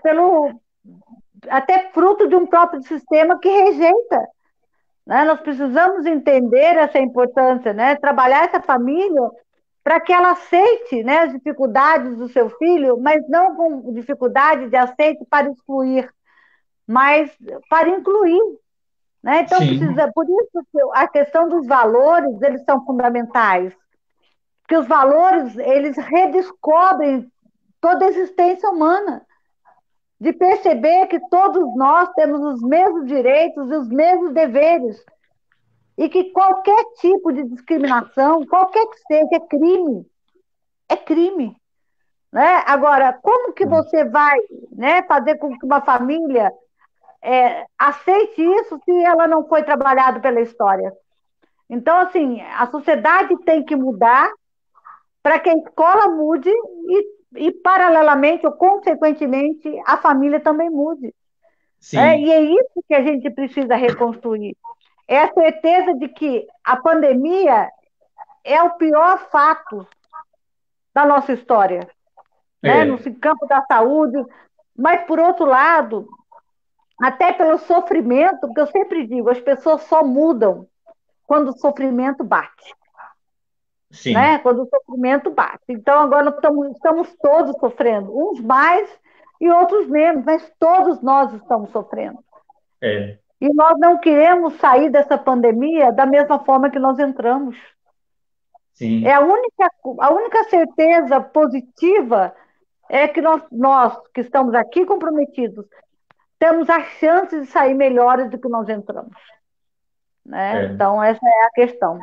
até fruto de um próprio sistema que rejeita. Né? Nós precisamos entender essa importância, né? Trabalhar essa família para que ela aceite, né, as dificuldades do seu filho, mas não com dificuldade de aceite para excluir, mas para incluir, né? Então, Sim, por isso que a questão dos valores, eles são fundamentais, porque os valores, eles redescobrem toda a existência humana, de perceber que todos nós temos os mesmos direitos e os mesmos deveres, e que qualquer tipo de discriminação, qualquer que seja, é crime, né? Agora, como que você vai, né, fazer com que uma família aceite isso se ela não foi trabalhada pela história? Então, assim, a sociedade tem que mudar para que a escola mude paralelamente ou consequentemente, a família também mude. sim, E é isso que a gente precisa reconstruir. É a certeza de que a pandemia é o pior fato da nossa história, né? No é, campo da saúde, mas, por outro lado, até pelo sofrimento, porque eu sempre digo, as pessoas só mudam quando o sofrimento bate, sim, né? Quando o sofrimento bate. Então, agora estamos todos sofrendo, uns mais e outros menos, mas todos nós estamos sofrendo. é, E nós não queremos sair dessa pandemia da mesma forma que nós entramos. É sim. a única certeza positiva é que nós que estamos aqui comprometidos temos a chance de sair melhores do que nós entramos, né? É. Então, essa é a questão. Eu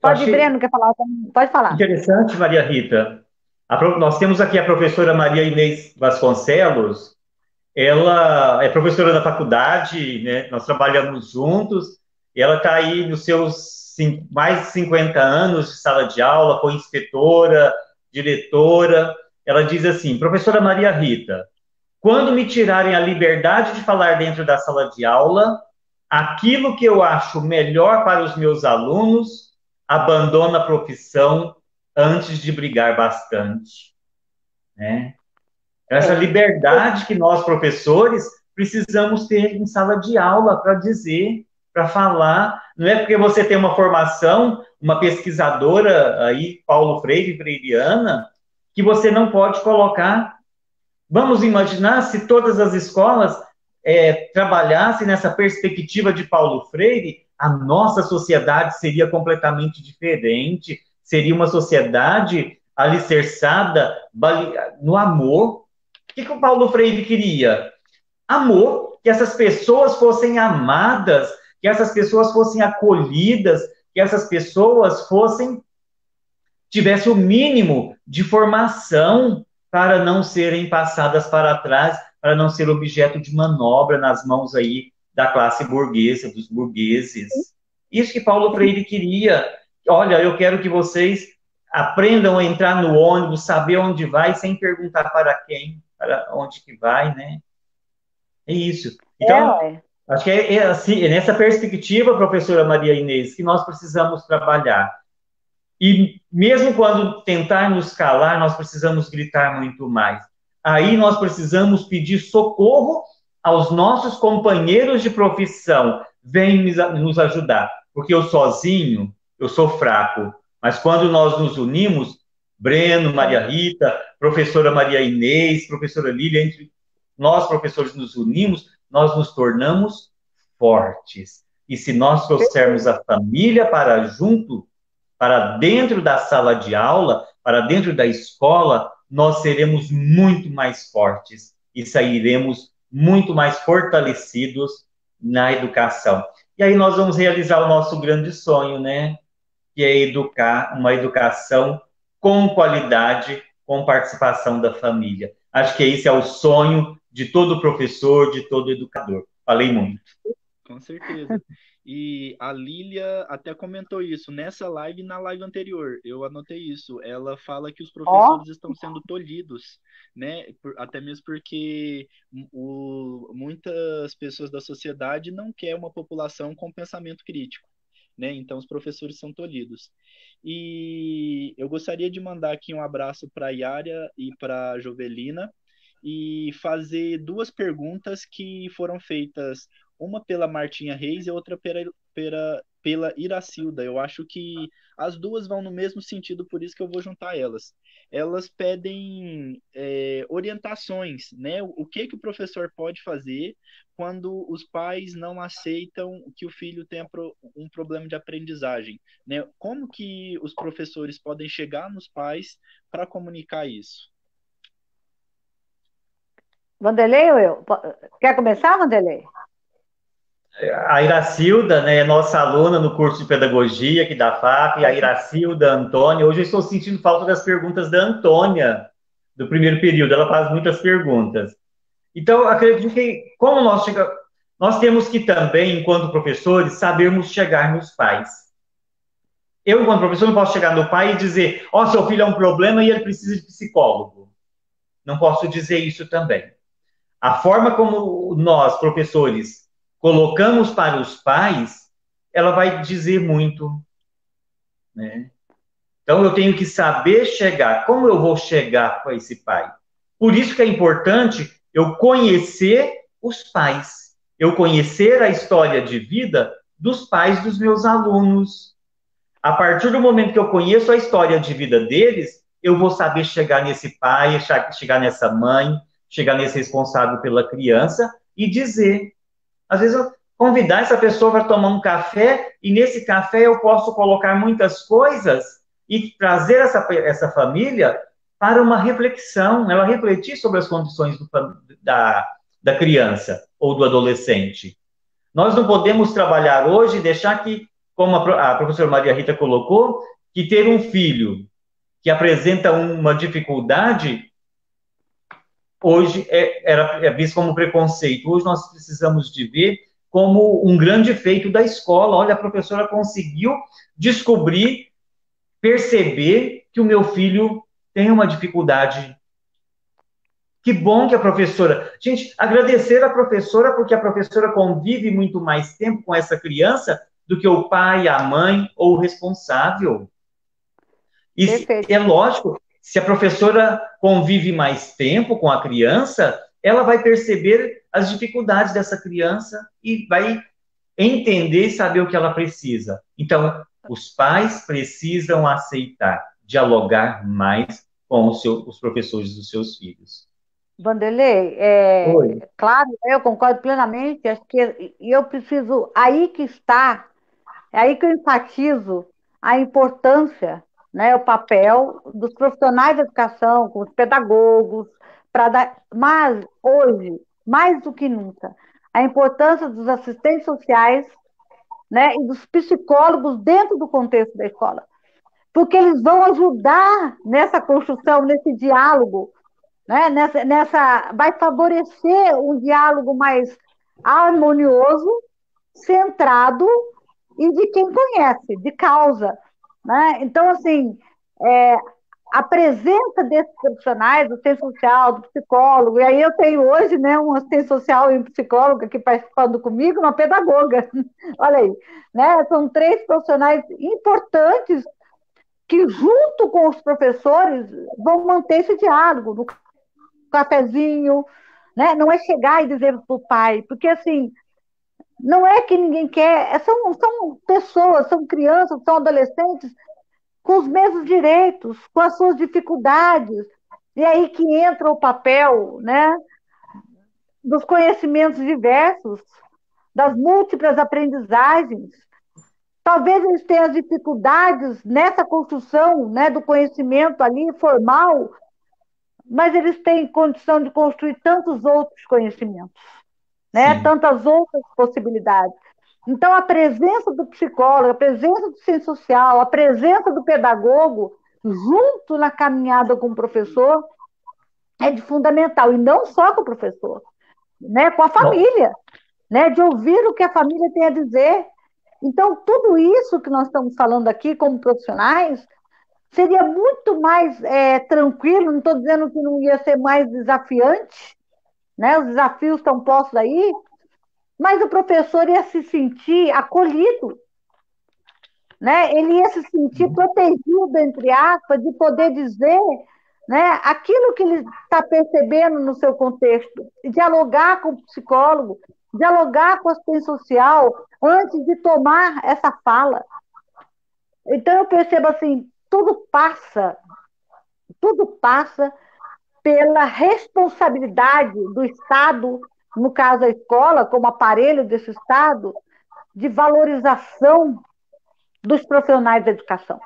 Pode, achei Breno, quer falar? Pode falar. interessante, Maria Rita. Nós temos aqui a professora Maria Inês Vasconcelos. Ela é professora da faculdade, né? Nós trabalhamos juntos. E ela está aí nos seus mais de 50 anos de sala de aula, foi inspetora, diretora. Ela diz assim: professora Maria Rita, quando me tirarem a liberdade de falar dentro da sala de aula, aquilo que eu acho melhor para os meus alunos, abandono a profissão antes de brigar bastante, né? Essa É, liberdade que nós, professores, precisamos ter em sala de aula para dizer, para falar. Não é porque você tem uma formação, uma pesquisadora aí, Paulo Freire, freiriana, que você não pode colocar. Vamos imaginar se todas as escolas trabalhassem nessa perspectiva de Paulo Freire, a nossa sociedade seria completamente diferente, seria uma sociedade alicerçada no amor. O que o Paulo Freire queria? Amor, que essas pessoas fossem amadas, que essas pessoas fossem acolhidas, que essas pessoas tivessem o mínimo de formação para não serem passadas para trás, para não ser objeto de manobra nas mãos aí da classe burguesa, dos burgueses. Isso que Paulo Freire queria. Olha, eu quero que vocês aprendam a entrar no ônibus, saber onde vai, sem perguntar para quem, para onde que vai, né? É isso. Então, ué. acho que assim, é nessa perspectiva, professora Maria Inês, que nós precisamos trabalhar. E mesmo quando tentarmos calar, nós precisamos gritar muito mais. Aí nós precisamos pedir socorro aos nossos companheiros de profissão. Vem nos ajudar, porque eu sozinho, eu sou fraco. Mas quando nós nos unimos, Breno, Maria Rita, professora Maria Inês, professora Lília, entre nós professores nos unimos, nós nos tornamos fortes. E se nós trouxermos a família para junto, para dentro da sala de aula, para dentro da escola, nós seremos muito mais fortes e sairemos muito mais fortalecidos na educação. E aí nós vamos realizar o nosso grande sonho, né? Que é educar uma educação com qualidade, com participação da família. Acho que esse é o sonho de todo professor, de todo educador. Falei muito. Com certeza. E a Lília até comentou isso nessa live e na live anterior. Eu anotei isso. Ela fala que os Ó, professores estão sendo tolhidos, né? Até mesmo porque muitas pessoas da sociedade não querem uma população com pensamento crítico, né? Então os professores são tolhidos. E eu gostaria de mandar aqui um abraço para a Yária e para a Jovelina e fazer duas perguntas que foram feitas, uma pela Martinha Reis e outra pela Iracilda. Eu acho que as duas vão no mesmo sentido, por isso que eu vou juntar elas. Elas pedem orientações, né? O que que o professor pode fazer quando os pais não aceitam que o filho tenha um problema de aprendizagem, né? Como que os professores podem chegar nos pais para comunicar isso? Vanderlei ou eu? Quer começar, Vanderlei? A Iracilda, né, é nossa aluna no curso de pedagogia aqui da FAP, a Iracilda, a Antônia. Hoje eu estou sentindo falta das perguntas da Antônia, do primeiro período. Ela faz muitas perguntas. Então, eu acredito que, como nós temos que também, enquanto professores, sabermos chegar nos pais. Eu, enquanto professor, não posso chegar no pai e dizer: ó, seu filho é um problema e ele precisa de psicólogo. Não posso dizer isso também. A forma como nós, professores, colocamos para os pais, ela vai dizer muito, né? Então, eu tenho que saber chegar. Como eu vou chegar com esse pai? Por isso que é importante eu conhecer os pais, eu conhecer a história de vida dos pais dos meus alunos. A partir do momento que eu conheço a história de vida deles, eu vou saber chegar nesse pai, chegar nessa mãe, chegar nesse responsável pela criança e dizer. Às vezes, eu convidar essa pessoa para tomar um café e nesse café eu posso colocar muitas coisas e trazer essa família para uma reflexão, ela refletir sobre as condições da criança ou do adolescente. Nós não podemos trabalhar hoje e deixar que, como a professora Maria Rita colocou, que ter um filho que apresenta uma dificuldade hoje é visto como preconceito. Hoje nós precisamos de ver como um grande feito da escola. Olha, a professora conseguiu descobrir, perceber que o meu filho tem uma dificuldade. Que bom que a professora... Gente, agradecer a professora, porque a professora convive muito mais tempo com essa criança do que o pai, a mãe ou o responsável. E é lógico, se a professora convive mais tempo com a criança, ela vai perceber as dificuldades dessa criança e vai entender e saber o que ela precisa. Então, os pais precisam aceitar, dialogar mais com os professores dos seus filhos. Vanderlei, claro, eu concordo plenamente, acho que eu preciso, aí que está, é aí que eu enfatizo a importância, né, o papel dos profissionais da educação, com os pedagogos, mas hoje, mais do que nunca, a importância dos assistentes sociais, né, e dos psicólogos dentro do contexto da escola, porque eles vão ajudar nessa construção, nesse diálogo, né, vai favorecer um diálogo mais harmonioso, centrado e de quem conhece, de causa, né? Então, assim, a presença desses profissionais, do assistente social, do psicólogo, e aí eu tenho hoje, né, um assistente social e um psicólogo aqui participando comigo, uma pedagoga, olha aí, né? São 3 profissionais importantes que, junto com os professores, vão manter esse diálogo, no cafezinho, né? Não é chegar e dizer para o pai, porque assim, não é que ninguém quer, são pessoas, são crianças, são adolescentes com os mesmos direitos, com as suas dificuldades, e aí que entra o papel, né, dos conhecimentos diversos, das múltiplas aprendizagens. Talvez eles tenham as dificuldades nessa construção, né, do conhecimento ali formal, mas eles têm condição de construir tantos outros conhecimentos, né? Tantas outras possibilidades. Então, a presença do psicólogo, a presença do cientista social, a presença do pedagogo, junto na caminhada com o professor, é de fundamental, e não só com o professor, né? Com a família, né? De ouvir o que a família tem a dizer. Então, tudo isso que nós estamos falando aqui como profissionais, seria muito mais tranquilo, não estou dizendo que não ia ser mais desafiante, né? Os desafios estão postos aí, mas o professor ia se sentir acolhido, né? Ele ia se sentir protegido, entre aspas, de poder dizer, né, aquilo que ele está percebendo no seu contexto, dialogar com o psicólogo, dialogar com a assistente social antes de tomar essa fala. Então, eu percebo assim, tudo passa pela responsabilidade do Estado, no caso a escola, como aparelho desse Estado, de valorização dos profissionais da educação.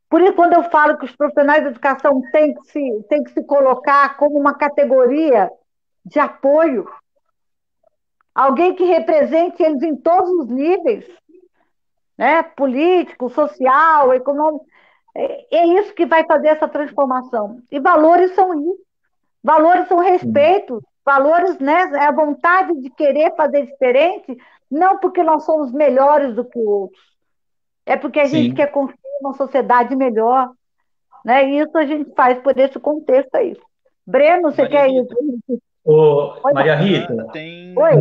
Por isso, quando eu falo que os profissionais da educação têm que se colocar como uma categoria de apoio, alguém que represente eles em todos os níveis, né? Político, social, econômico. É isso que vai fazer essa transformação. E valores são isso. Valores são respeito. Valores, né, é a vontade de querer fazer diferente, não porque nós somos melhores do que outros, é porque a gente Sim. quer construir uma sociedade melhor, né? E isso a gente faz por esse contexto aí. Breno, você Maria quer ir? Rita, Ô, Oi, Maria Rita, tem. oi.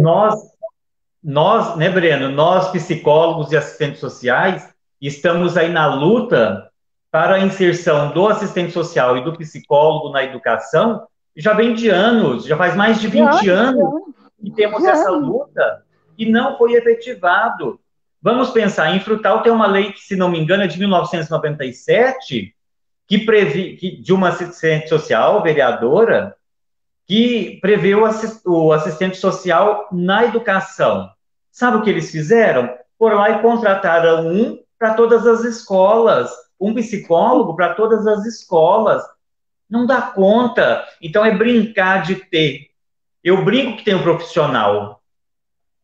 nós, né, Breno, nós psicólogos e assistentes sociais estamos aí na luta para a inserção do assistente social e do psicólogo na educação, já vem de anos, já faz mais de 20 anos que temos essa luta e não foi efetivado. Vamos pensar, em Frutal tem uma lei que, se não me engano, é de 1997, de uma assistente social, vereadora, que prevê o assistente social na educação. Sabe o que eles fizeram? Foram lá e contrataram um para todas as escolas, um psicólogo para todas as escolas. Não dá conta. Então é brincar de ter. Eu brinco que tem um profissional,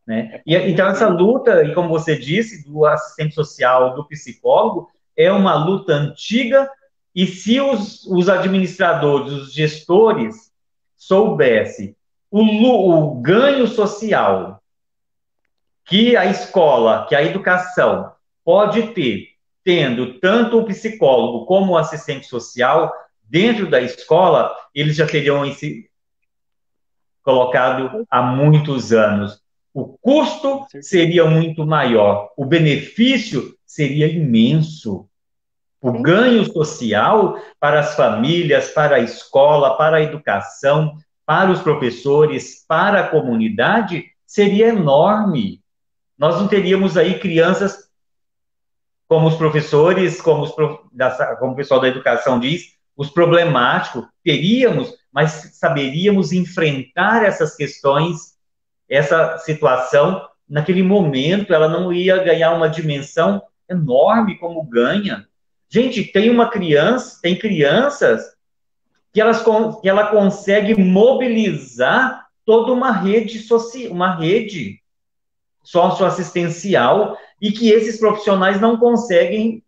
né? E, então essa luta, e como você disse, do assistente social, do psicólogo, é uma luta antiga, e se os administradores, os gestores, soubesse o ganho social que a escola, que a educação pode ter, tendo tanto o psicólogo como o assistente social dentro da escola, eles já teriam colocado há muitos anos. O custo seria muito maior, o benefício seria imenso. O ganho social para as famílias, para a escola, para a educação, para os professores, para a comunidade, seria enorme. Nós não teríamos aí crianças, como os professores, como o pessoal da educação diz, os problemáticos. Teríamos, mas saberíamos enfrentar essas questões, essa situação. Naquele momento, ela não ia ganhar uma dimensão enorme como ganha. Gente, tem crianças que ela consegue mobilizar toda uma rede social, uma rede socioassistencial, e que esses profissionais não conseguem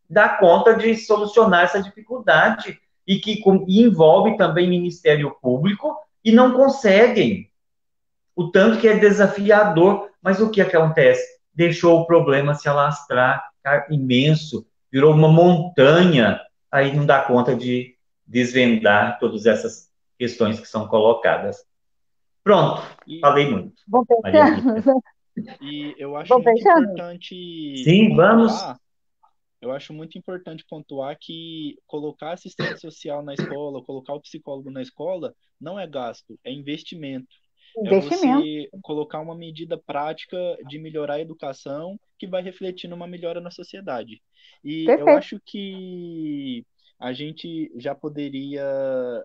dar conta de solucionar essa dificuldade, e que envolve também Ministério Público, e não conseguem. O tanto que é desafiador, mas o que acontece? Deixou o problema se alastrar, imenso, virou uma montanha, aí não dá conta de desvendar todas essas questões que são colocadas. Pronto, falei muito. Vão pensando? E eu acho Vão muito pensando? importante Sim, vamos. pontuar, eu acho muito importante pontuar que colocar assistente social na escola, colocar o psicólogo na escola, não é gasto, é investimento. É você colocar uma medida prática de melhorar a educação que vai refletir numa melhora na sociedade. E eu Perfeito. acho que a gente já poderia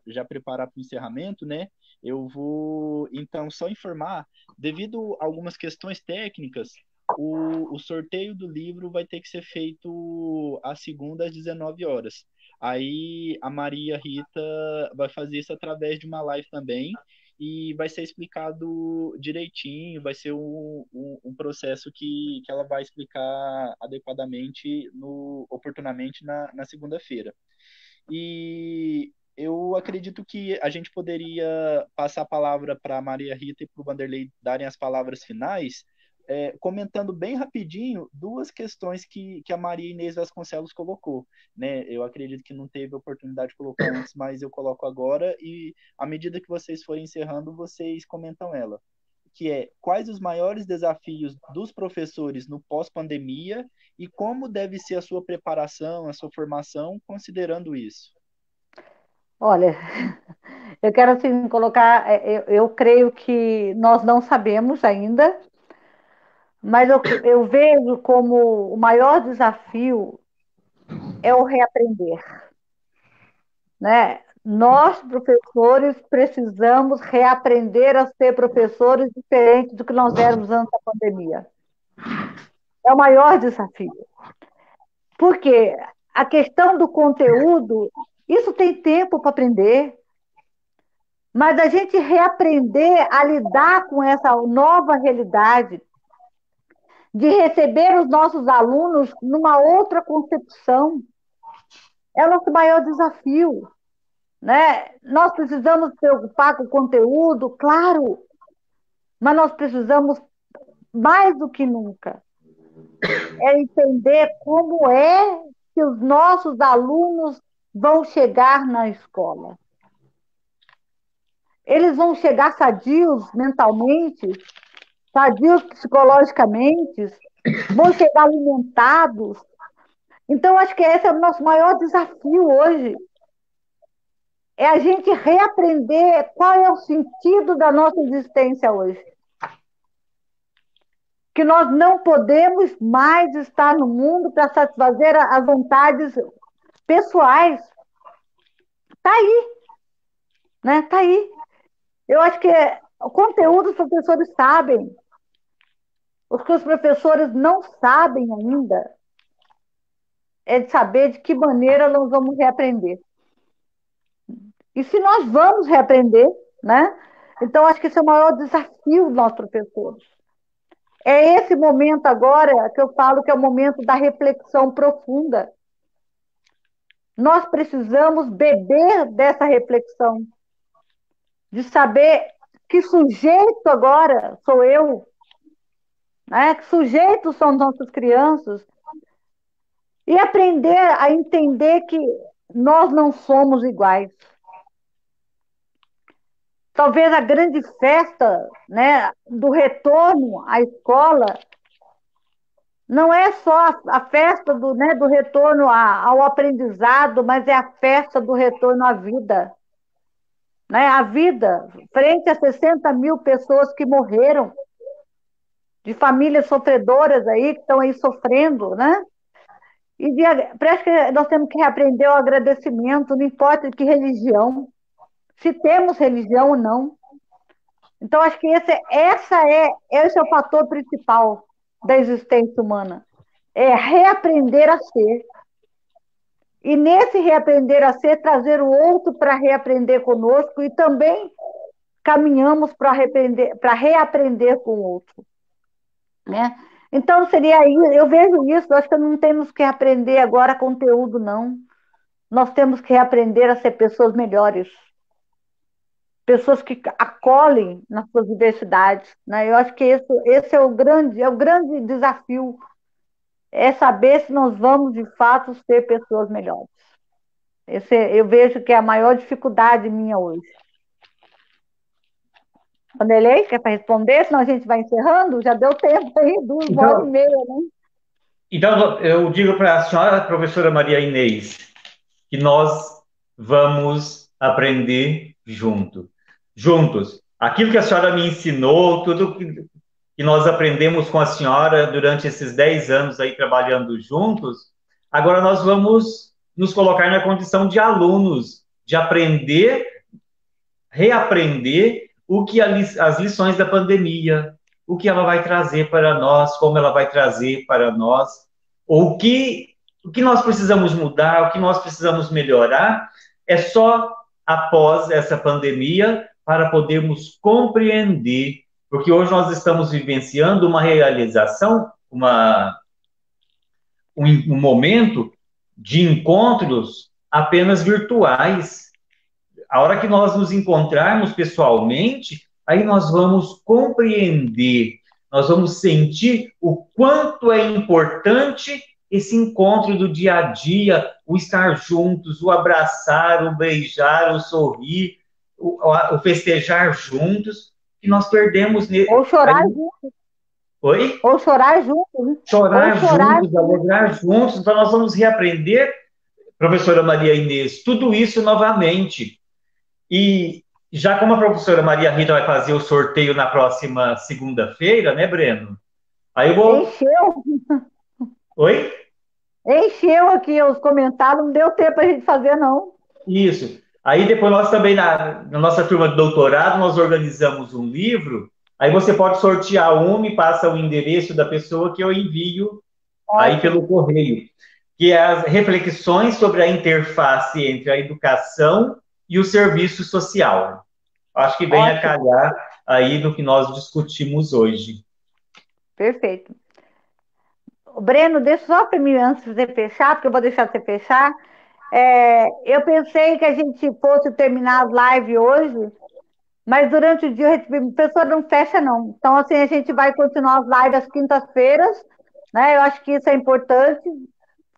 já preparar para o encerramento, né? Eu vou, então, só informar, devido a algumas questões técnicas, o sorteio do livro vai ter que ser feito às segundas às 19 horas. Aí a Maria Rita vai fazer isso através de uma live também, e vai ser explicado direitinho, vai ser um processo que ela vai explicar adequadamente, oportunamente na segunda-feira. E eu acredito que a gente poderia passar a palavra para a Maria Rita e para o Vanderlei darem as palavras finais, comentando bem rapidinho duas questões que a Maria Inês Vasconcelos colocou, né? Eu acredito que não teve oportunidade de colocar antes, mas eu coloco agora, e à medida que vocês forem encerrando, vocês comentam ela, que é: quais os maiores desafios dos professores no pós-pandemia e como deve ser a sua preparação, a sua formação, considerando isso? Olha, Eu quero, assim, colocar, eu creio que nós não sabemos ainda, mas eu vejo como o maior desafio é o reaprender, né? Nós, professores, precisamos reaprender a ser professores diferentes do que nós éramos antes da pandemia. É o maior desafio. Porque a questão do conteúdo, isso tem tempo para aprender, mas a gente reaprender a lidar com essa nova realidade, de receber os nossos alunos numa outra concepção, é o nosso maior desafio, né? Nós precisamos nos preocupar com o conteúdo, claro, mas nós precisamos, mais do que nunca, entender como é que os nossos alunos vão chegar na escola. Eles vão chegar sadios mentalmente, sadios psicologicamente, vão chegar alimentados. Então, acho que esse é o nosso maior desafio hoje. É a gente reaprender qual é o sentido da nossa existência hoje. Que nós não podemos mais estar no mundo para satisfazer as vontades pessoais. Está aí, né? Está aí. Eu acho que o conteúdo os professores sabem. O que os professores não sabem ainda é de saber de que maneira nós vamos reaprender. E se nós vamos reaprender, né? Então, acho que esse é o maior desafio dos nossos professores. É esse momento agora que eu falo que é o momento da reflexão profunda. Nós precisamos beber dessa reflexão, de saber que sujeito agora sou eu, né? Que sujeito são nossas crianças, e aprender a entender que nós não somos iguais. Talvez a grande festa, né, do retorno à escola não é só a festa do retorno ao aprendizado, mas é a festa do retorno à vida. Né? A vida, frente a 60 mil pessoas que morreram, de famílias sofredoras aí, que estão aí sofrendo, né? E parece que nós temos que reaprender o agradecimento, não importa de que religião, se temos religião ou não. Então, acho que esse é o fator principal da existência humana. É reaprender a ser. E nesse reaprender a ser, trazer o outro para reaprender conosco e também caminhamos para reaprender com o outro. Né? Então, seria aí, eu vejo isso, acho que não temos que aprender agora conteúdo, não. Nós temos que reaprender a ser pessoas melhores. Pessoas que acolhem nas suas diversidades. Né? Eu acho que esse é o grande desafio, é saber se nós vamos, de fato, ser pessoas melhores. Eu vejo que é a maior dificuldade minha hoje. Vanderlei, quer para responder? Senão a gente vai encerrando? Já deu tempo aí, 2h30, né? Então, eu digo para a senhora, professora Maria Inês, que nós vamos aprender juntos. Aquilo que a senhora me ensinou, tudo que nós aprendemos com a senhora durante esses 10 anos aí trabalhando juntos, agora nós vamos nos colocar na condição de alunos, de aprender, reaprender as lições da pandemia, o que ela vai trazer para nós, como ela vai trazer para nós, ou o que nós precisamos mudar, o que nós precisamos melhorar, é só após essa pandemia para podermos compreender, porque hoje nós estamos vivenciando uma realização, um momento de encontros apenas virtuais. A hora que nós nos encontrarmos pessoalmente, aí nós vamos compreender, nós vamos sentir o quanto é importante esse encontro do dia a dia, o estar juntos, o abraçar, o beijar, o sorrir, o festejar juntos, que nós perdemos... Ou chorar juntos. Oi? Ou chorar juntos. Chorar juntos, alegrar juntos. Então nós vamos reaprender, professora Maria Inês, tudo isso novamente. E já como a professora Maria Rita vai fazer o sorteio na próxima segunda-feira, né, Breno? Aí eu vou. Encheu, Oi? encheu aqui os comentários, não deu tempo a gente fazer, não. Isso. Aí depois nós também, na nossa turma de doutorado, nós organizamos um livro. Aí você pode sortear um e passa o endereço da pessoa que eu envio aí pelo Ótimo, correio, que é as reflexões sobre a interface entre a educação e o serviço social. Acho que vem a ótimo, calhar aí no que nós discutimos hoje. perfeito. Breno, deixa só para mim, antes de você fechar, porque eu vou deixar você fechar. Eu pensei que a gente fosse terminar as lives hoje, mas durante o dia eu recebi, professor, não fecha não. Então, assim, a gente vai continuar as lives às quintas-feiras, né? Eu acho que isso é importante,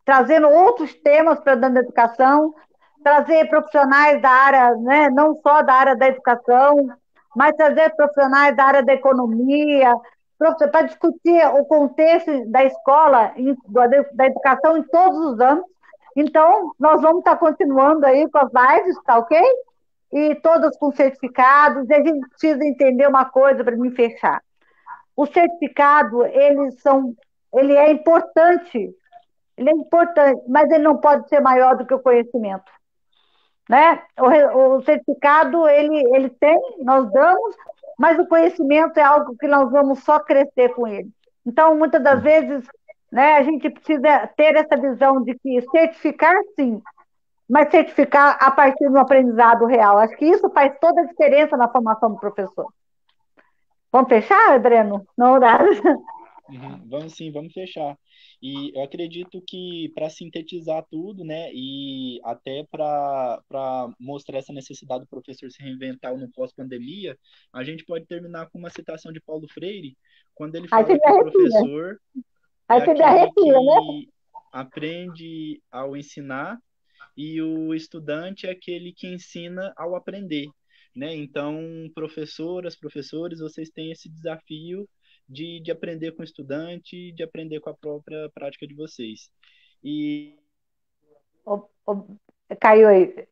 trazendo outros temas para dentro da educação, trazer profissionais da área, né? Não só da área da educação, mas trazer profissionais da área da economia, para discutir o contexto da escola, da educação em todos os âmbitos. Então, nós vamos estar continuando aí com as lives, tá ok? E todas com certificados. E a gente precisa entender uma coisa para me fechar. O certificado, ele é importante, mas ele não pode ser maior do que o conhecimento, né? O certificado, ele tem, nós damos, mas o conhecimento é algo que nós vamos só crescer com ele. Então, muitas das vezes, né, a gente precisa ter essa visão de que certificar, sim, mas certificar a partir do aprendizado real. Acho que isso faz toda a diferença na formação do professor. Vamos fechar, Breno? No horário. Vamos sim, vamos fechar. E eu acredito que para sintetizar tudo, né, e até para mostrar essa necessidade do professor se reinventar no pós-pandemia, a gente pode terminar com uma citação de Paulo Freire, quando ele Aí você fala me que o arrepia. professor é Aí você me aquele arrepia, né? que aprende ao ensinar e o estudante é aquele que ensina ao aprender, né? Então, professoras, professores, vocês têm esse desafio de aprender com o estudante, de aprender com a própria prática de vocês. E Caiu aí.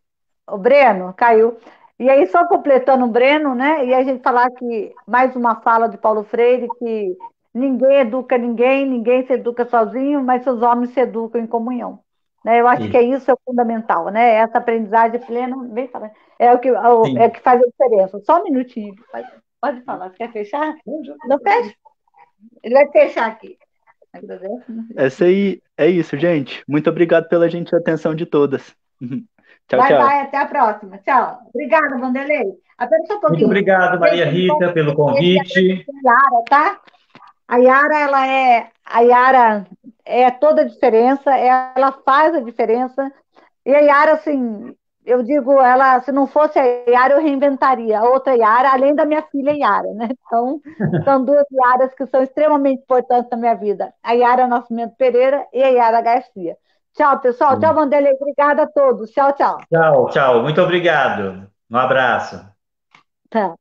O Breno, caiu. E aí, só completando o Breno, né? E a gente falar que mais uma fala de Paulo Freire, que ninguém educa ninguém, ninguém se educa sozinho, mas os homens se educam em comunhão. Né? Eu acho que é isso é o fundamental, né? Essa aprendizagem plena, bem falando, é o Sim. que faz a diferença. Só um minutinho. Pode falar. Você quer fechar? Não fecha? Ele vai fechar aqui. essa aí é isso, gente. Muito obrigado pela gentil atenção de todas. Tchau, Bye, tchau. bye, até a próxima. Tchau. Obrigada, Vanderlei. Apenas só um Muito pouquinho. obrigado, Gente, Maria tudo bom Rita, com pelo vocês? E convite. agradecer a Yara, tá? A Yara é toda a diferença, ela faz a diferença. E a Yara, assim, eu digo, ela, se não fosse a Yara, eu reinventaria a outra Yara, além da minha filha Yara, né? Então, são duas Yaras que são extremamente importantes na minha vida. A Yara Nascimento Pereira e a Yara Garcia. Tchau, pessoal. Tchau, Vanderlei. Obrigada a todos. Tchau, tchau. Tchau, tchau. Muito obrigado. Um abraço. Tá.